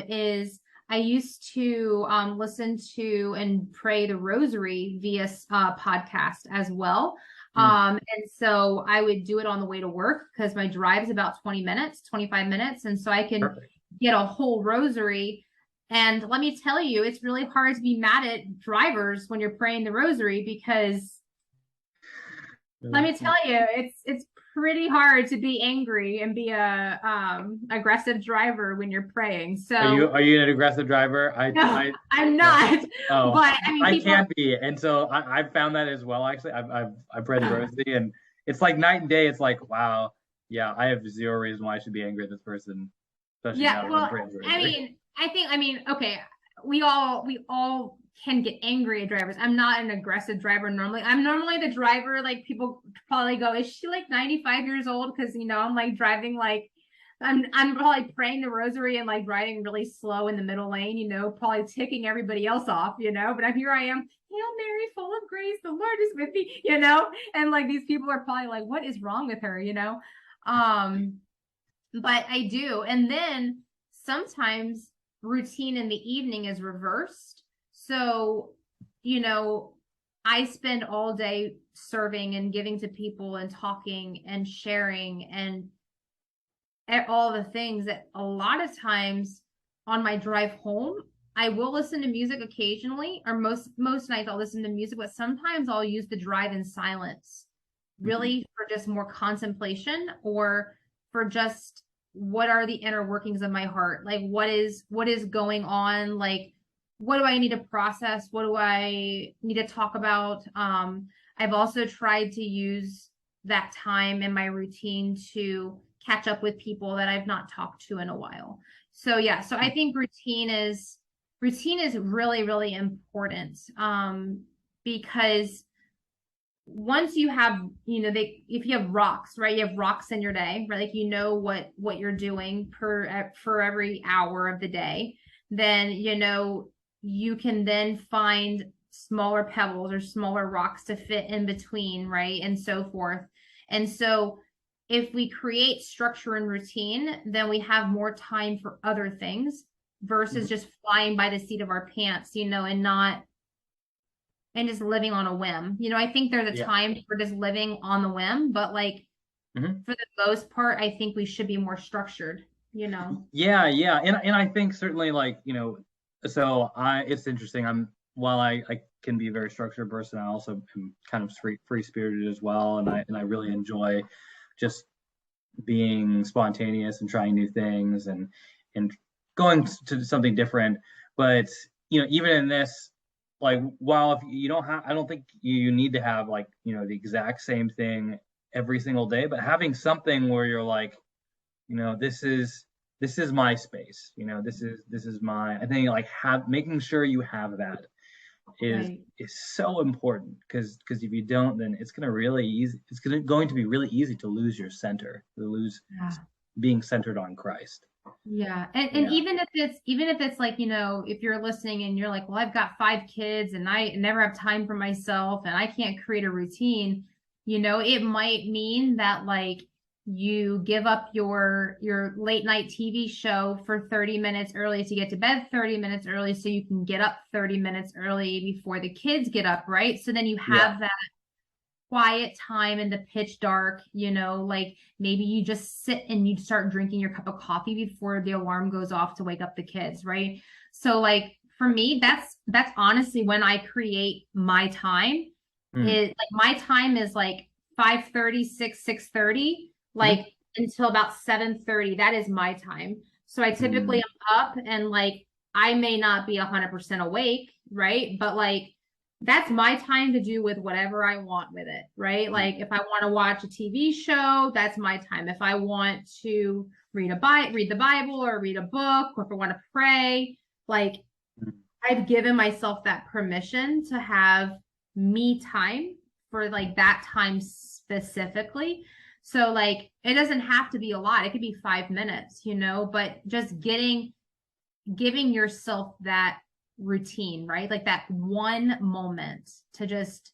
Is I used to listen to and pray the rosary via podcast as well. And so I would do it on the way to work, because my drive is about 20 minutes, 25 minutes. And so I can Perfect. get a whole rosary. And let me tell you, it's really hard to be mad at drivers when you're praying the rosary, because let me tell you, it's pretty hard to be angry and be a aggressive driver when you're praying. So are you an aggressive driver? No, I'm not. Oh, but I mean, I can be, and so I've found that as well. Actually, I've read the rosary, and it's like night and day. It's like, wow, yeah, I have zero reason why I should be angry at this person, especially now that I'm praying the rosary. Okay, we all can get angry at drivers. I'm not an aggressive driver normally. I'm normally the driver, like, people probably go, is she like 95 years old? Because I'm like driving, like I'm probably praying the rosary and like riding really slow in the middle lane, probably ticking everybody else off, but here I am, Hail Mary, full of grace, the Lord is with thee, and like these people are probably like, what is wrong with her, but I do. And then sometimes routine in the evening is reversed. So, I spend all day serving and giving to people and talking and sharing and all the things that a lot of times on my drive home, I will listen to music occasionally, or most nights I'll listen to music, but sometimes I'll use the drive in silence, really, for just more contemplation, or for just what are the inner workings of my heart? Like, what is going on? Like, what do I need to process? What do I need to talk about? I've also tried to use that time in my routine to catch up with people that I've not talked to in a while. So yeah, so I think routine is really, really important, because once you have, if you have rocks, right? You have rocks in your day, right? Like, what you're doing for every hour of the day, then, you can then find smaller pebbles or smaller rocks to fit in between, right? And so forth. And so if we create structure and routine, then we have more time for other things versus just flying by the seat of our pants, and just living on a whim. I think there's a time for just living on the whim, but like, for the most part, I think we should be more structured, Yeah. And I think certainly, like, so it's interesting. While I can be a very structured person, I also am kind of free spirited as well. And I really enjoy just being spontaneous and trying new things and going to something different. But, even in this, like, while if you don't have, I don't think you need to have, like, the exact same thing every single day, but having something where you're like, this is my space, this is my, I think, like, making sure you have that is so important, because if you don't, then it's going to be really easy to lose your center, to lose being centered on Christ. Yeah. And even if it's like, if you're listening and you're like, well, I've got 5 kids and I never have time for myself and I can't create a routine, it might mean that, like, you give up your late night TV show for 30 minutes early to get to bed 30 minutes early, so you can get up 30 minutes early before the kids get up, right? So then you have that quiet time in the pitch dark, like maybe you just sit and you start drinking your cup of coffee before the alarm goes off to wake up the kids, right? So, like, for me, that's honestly when I create my time. Like, my time is like 5:30, 6:30, like until about 7:30. That is my time. So I typically am up, and like, I may not be 100% awake, right? But like, that's my time to do with whatever I want with it, right? Like, if I want to watch a TV show, that's my time. If I want to read the Bible, or read a book, or if I want to pray, like, I've given myself that permission to have me time for like that time specifically. So like it doesn't have to be a lot. It could be 5 minutes, but just giving yourself that routine, right? Like that one moment to just,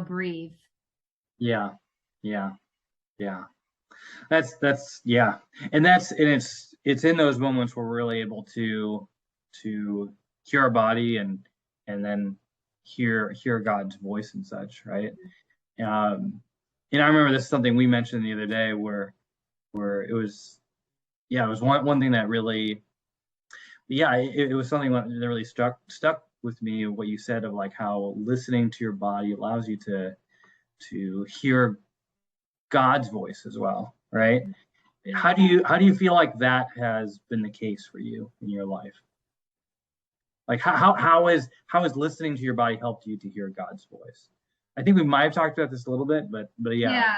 breathe. Yeah. Yeah. Yeah. That's yeah. And it's in those moments where we're really able to hear our body and then hear God's voice and such, right? And I remember this is something we mentioned the other day where it was, yeah, it was one thing that really, yeah, it was something that really stuck with me, what you said of like how listening to your body allows you to hear God's voice as well, right? How do you feel like that has been the case for you in your life? Like how is listening to your body helped you to hear God's voice? I think we might have talked about this a little bit, but yeah. Yeah.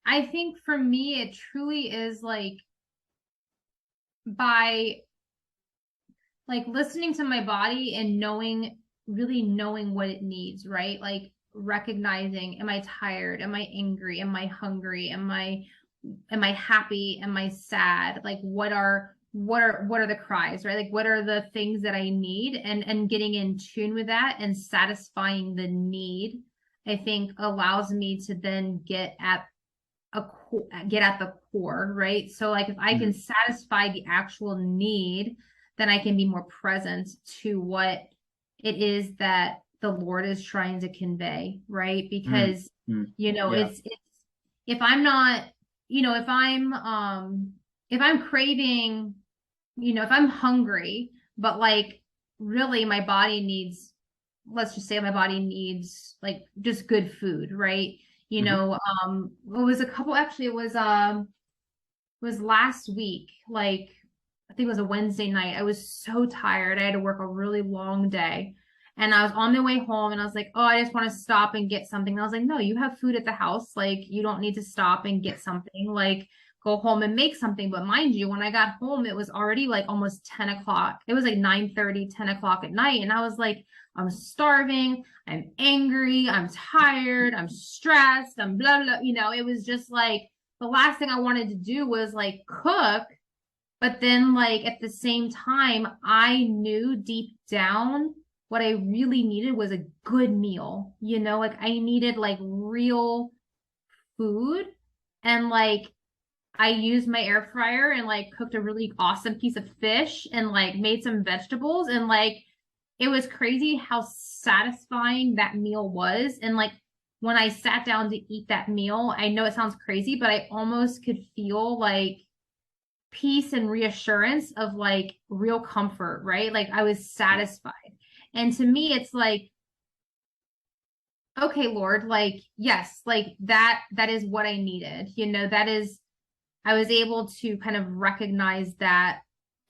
I think for me, it truly is like by like listening to my body and really knowing what it needs, right? Like recognizing, am I tired? Am I angry? Am I hungry? Am I happy? Am I sad? Like what are the cries, right? Like what are the things that I need, and getting in tune with that and satisfying the need, I think allows me to then get at the core, right? So like if I can satisfy the actual need, then I can be more present to what it is that the Lord is trying to convey, right? Because Yeah. it's if I'm not, if I'm craving, if I'm hungry, but like really my body needs, let's just say my body needs like just good food, right? It was last week, like I think it was a Wednesday night. I was so tired. I had to work a really long day. And I was on my way home and I was like, oh, I just want to stop and get something. And I was like, no, you have food at the house. Like, you don't need to stop and get something. Like, go home and make something. But mind you, when I got home, it was already like almost 10 o'clock. It was like 9:30, 10 o'clock at night. And I was like, I'm starving. I'm angry. I'm tired. I'm stressed. I'm blah, blah. It was just like the last thing I wanted to do was like cook. But then like at the same time, I knew deep down what I really needed was a good meal. Like I needed like real food. And like I used my air fryer and like cooked a really awesome piece of fish and like made some vegetables, and like it was crazy how satisfying that meal was. And like when I sat down to eat that meal, I know it sounds crazy, but I almost could feel like peace and reassurance of like real comfort, right? Like I was satisfied. And to me, it's like, okay, Lord, like, yes, like that is what I needed. That is, I was able to kind of recognize that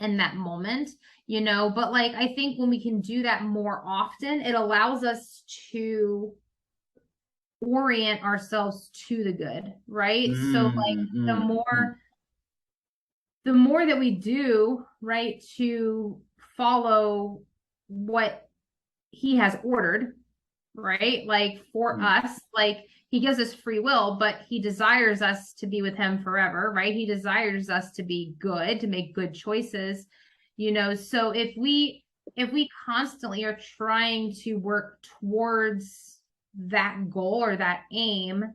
in that moment, but like, I think when we can do that more often, it allows us to orient ourselves to the good, right? So like the more that we do, right, to follow what he has ordered, right? Like for us, like he gives us free will, but he desires us to be with him forever, right? He desires us to be good, to make good choices, so if we constantly are trying to work towards that goal or that aim,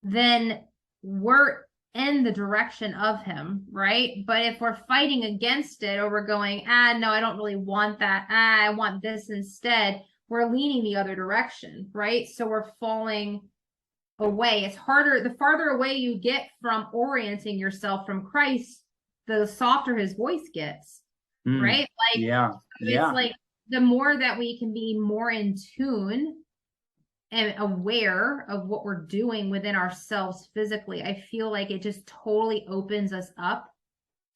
then we're in the direction of him, right? But if we're fighting against it, or we're going, no, I don't really want that. I want this instead. We're leaning the other direction, right? So we're falling away. It's harder. The farther away you get from orienting yourself from Christ, the softer his voice gets, right? Like, it's like the more that we can be more in tune and aware of what we're doing within ourselves physically, I feel like it just totally opens us up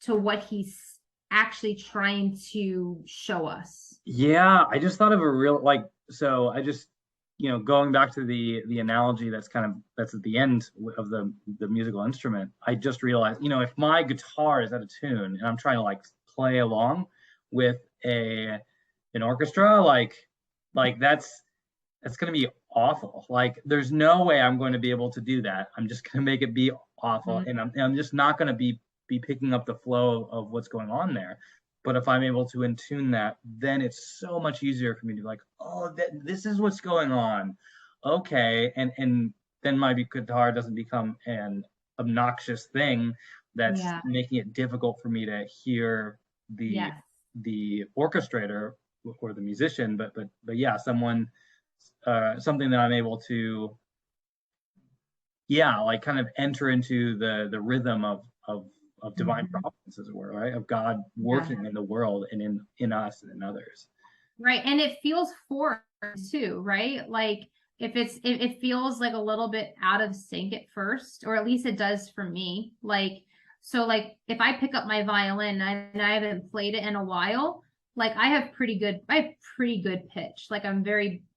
to what he's actually trying to show us. Yeah, I just thought of a real so I just going back to the analogy that's at the end of the musical instrument, I just realized, if my guitar is out of tune and I'm trying to like play along with an orchestra, like Like that's going to be awful. Like there's no way I'm going to be able to do that. I'm just going to make it be awful, Mhm. and I'm just not going to be picking up the flow of what's going on there. But if I'm able to intune that, then it's so much easier for me to be like, oh, this is what's going on. Okay, and then my guitar doesn't become an obnoxious thing that's Yeah. making it difficult for me to hear the Yes. the orchestrator or the musician, but yeah, something that I'm able to, yeah, like kind of enter into the rhythm of divine Mhm. providence, as it were, right? Of God Yeah. working in the world and in us and in others. Right. And it feels foreign too, right? Like it feels like a little bit out of sync at first, or at least it does for me. Like, so like if I pick up my violin and I haven't played it in a while, like I have pretty good pitch. Like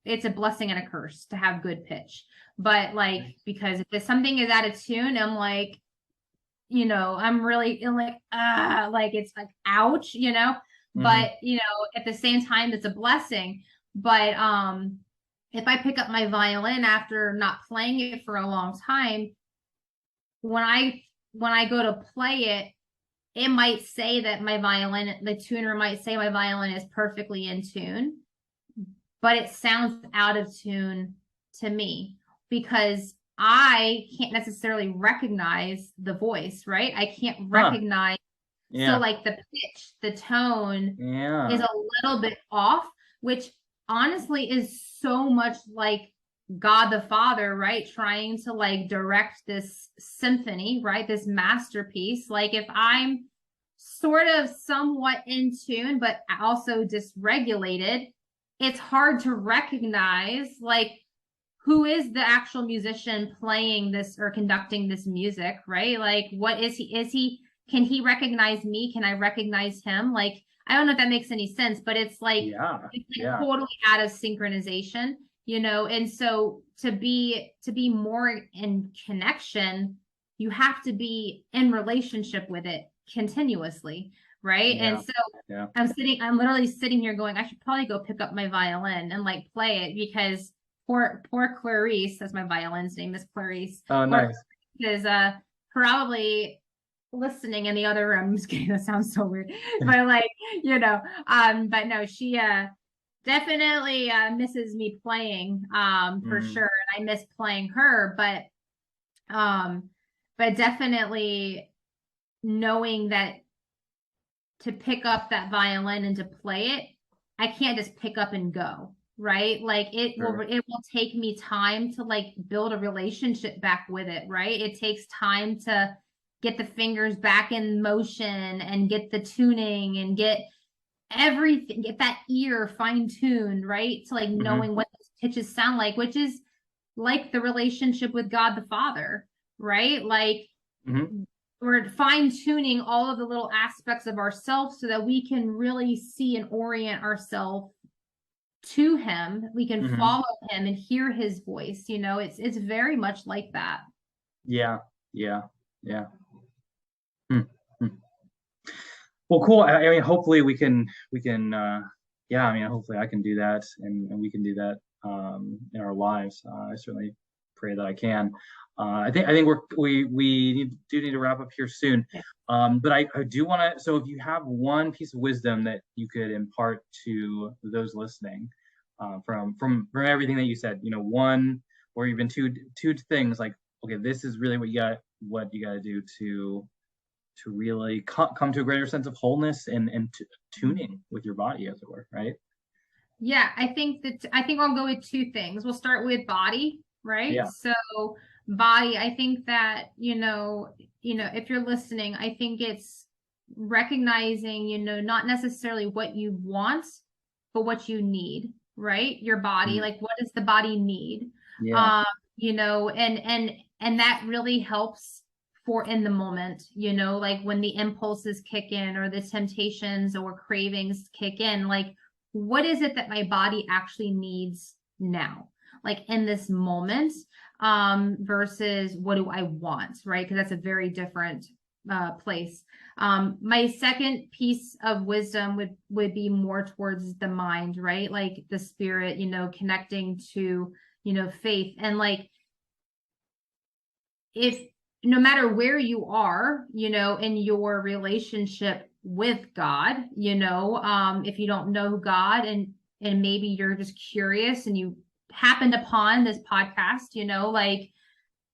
it's a blessing and a curse to have good pitch. But like, because if something is out of tune, I'm like, I'm really like, like it's like, ouch, Mm-hmm. but, at the same time, it's a blessing. But, if I pick up my violin after not playing it for a long time, when I go to play it, it might say that the tuner might say my violin is perfectly in tune, but it sounds out of tune to me because I can't necessarily recognize the voice, right? I can't Huh. recognize. So, Yeah. like the pitch, the tone is Yeah. a little bit off, which honestly is so much like God the Father, right? Trying to like direct this symphony, right? This masterpiece. Like, if I'm sort of somewhat in tune, but also dysregulated, it's hard to recognize like who is the actual musician playing this or conducting this music, right? Like, what is he? Can he recognize me? Can I recognize him? Like, I don't know if that makes any sense, but Yeah. it's like Yeah. totally out of synchronization, and so to be more in connection, you have to be in relationship with it continuously, right? And Yeah. so Yeah. I'm literally sitting here going, I should probably go pick up my violin and like play it because poor Clarice, that's my violin's name is Clarice. Oh, Poor nice. Clarice is probably listening in the other room. I'm just kidding, that sounds so weird. But like, but no, she definitely misses me playing for Mm. sure. And I miss playing her, um but definitely knowing that to pick up that violin and to play it, I can't just pick up and go, right? Like Sure. it will take me time to like build a relationship back with it, right? It takes time to get the fingers back in motion and get the tuning and get everything, get that ear fine tuned, right? To like Mm-hmm. knowing what those pitches sound like, which is like the relationship with God the Father, right? Like Mm-hmm. we're fine tuning all of the little aspects of ourselves so that we can really see and orient ourselves to him. We can Mm-hmm. follow him and hear his voice. It's very much like that. Yeah. Yeah. Yeah. Hmm. Hmm. Well, cool. I mean, hopefully we can yeah, I mean, hopefully I can do that and we can do that in our lives. I certainly pray that I can. I think do need to wrap up here soon. Yeah. But I do want to, so if you have one piece of wisdom that you could impart to those listening, from everything that you said, one or even two things like, okay, this is really what you got to do to really come to a greater sense of wholeness and tuning with your body, as it were, right? Yeah, I think I'll go with two things. We'll start with body, right? Yeah. So body, I think that, if you're listening, I think it's recognizing, not necessarily what you want, but what you need, right? Your body, Mm. like what does the body need? Yeah. Um, and that really helps for in the moment, like when the impulses kick in or the temptations or cravings kick in, like what is it that my body actually needs now, like in this moment, versus what do I want, right? Because that's a very different place. My second piece of wisdom would be more towards the mind, right? Like the spirit, connecting to, faith. And like, if no matter where you are, in your relationship with God, if you don't know God, and maybe you're just curious and you happened upon this podcast, like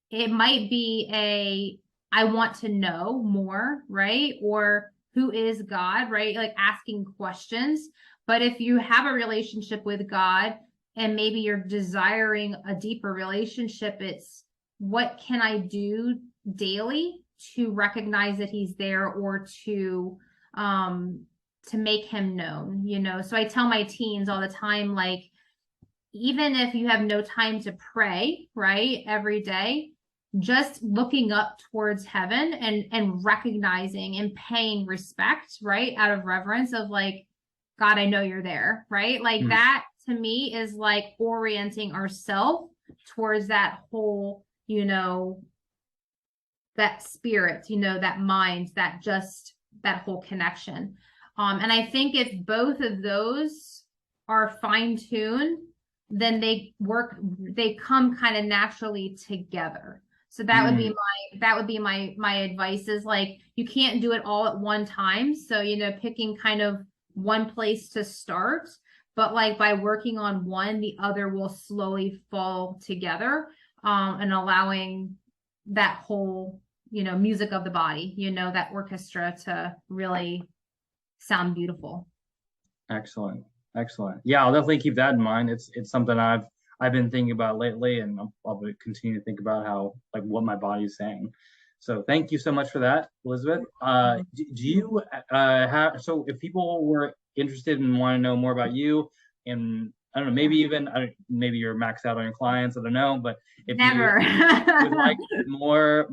it might be I want to know more, right? Or who is God, right? Like asking questions. But if you have a relationship with God and maybe you're desiring a deeper relationship, it's what can I do daily to recognize that he's there, or to make him known, So I tell my teens all the time, like, even if you have no time to pray, right, every day, just looking up towards heaven and recognizing and paying respect, right, out of reverence of like, God, I know you're there, right? Like that to me is like orienting ourselves towards that whole, that spirit, that mind, that whole connection. And I think if both of those are fine-tuned, then they come kind of naturally together. So that would be my advice, is like, you can't do it all at one time. So, picking kind of one place to start, but like by working on one, the other will slowly fall together, and allowing that whole, music of the body, that orchestra to really sound beautiful. Excellent. Yeah, I'll definitely keep that in mind. It's something I've been thinking about lately, and I'll continue to think about how, like, what my body is saying. So thank you so much for that, Elizabeth. Do you have, so if people were interested and want to know more about you, and I don't know, maybe even maybe you're maxed out on your clients, I don't know, but if Never. you would like more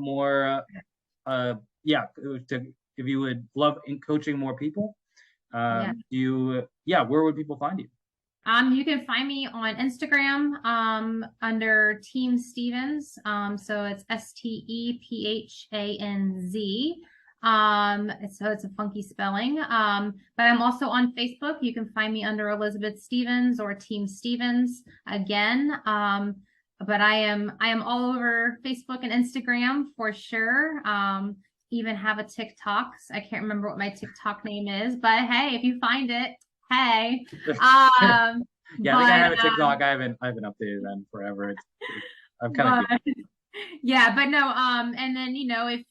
if you would love in coaching more people, where would people find you? You can find me on Instagram under Team Stevens. So it's STEPHANZ. So it's a funky spelling. But I'm also on Facebook. You can find me under Elizabeth Stevens or Team Stevens again. But I am all over Facebook and Instagram for sure. Even have a TikTok. I can't remember what my TikTok name is, but hey, if you find it, hey. I think I have a TikTok. I haven't updated that in forever. I'm kind of yeah, but no, and then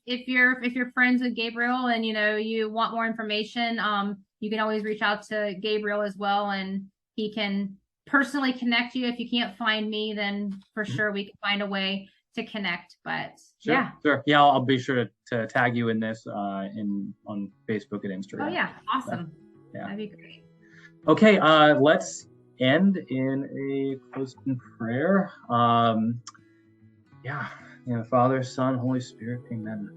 if you're friends with Gabriel and you want more information, you can always reach out to Gabriel as well, and he can personally connect you. If you can't find me, then for sure we can find a way to connect. But sure. I'll be sure to tag you in this on Facebook and Instagram. Oh yeah, awesome. That'd be great. Okay, let's end in a closing prayer. Father, Son, Holy Spirit, amen.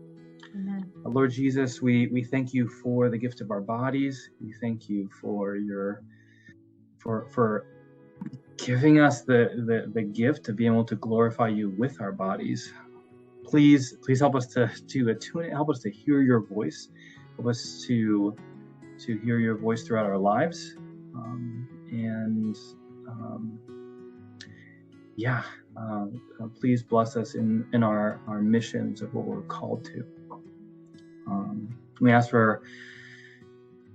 Amen. Lord Jesus, we thank you for the gift of our bodies. We thank you for for giving us the gift to be able to glorify you with our bodies. Please help us to attune it, help us to hear your voice, help us to hear your voice throughout our lives. Please bless us in our missions of what we're called to. We ask for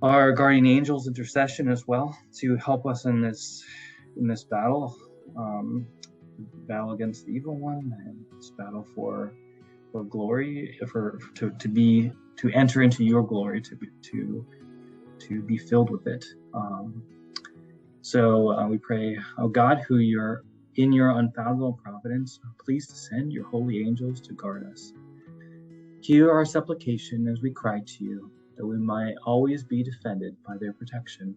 our guardian angel's intercession as well to help us in this battle, battle against the evil one, and this battle for glory, to enter into your glory, to be filled with it. So we pray, oh God, who you're in your unfathomable providence, please send your holy angels to guard us. Hear our supplication as we cry to you, that we might always be defended by their protection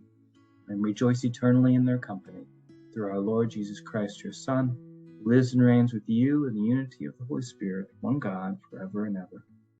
and rejoice eternally in their company. Through our Lord Jesus Christ, your Son, who lives and reigns with you in the unity of the Holy Spirit, one God, forever and ever.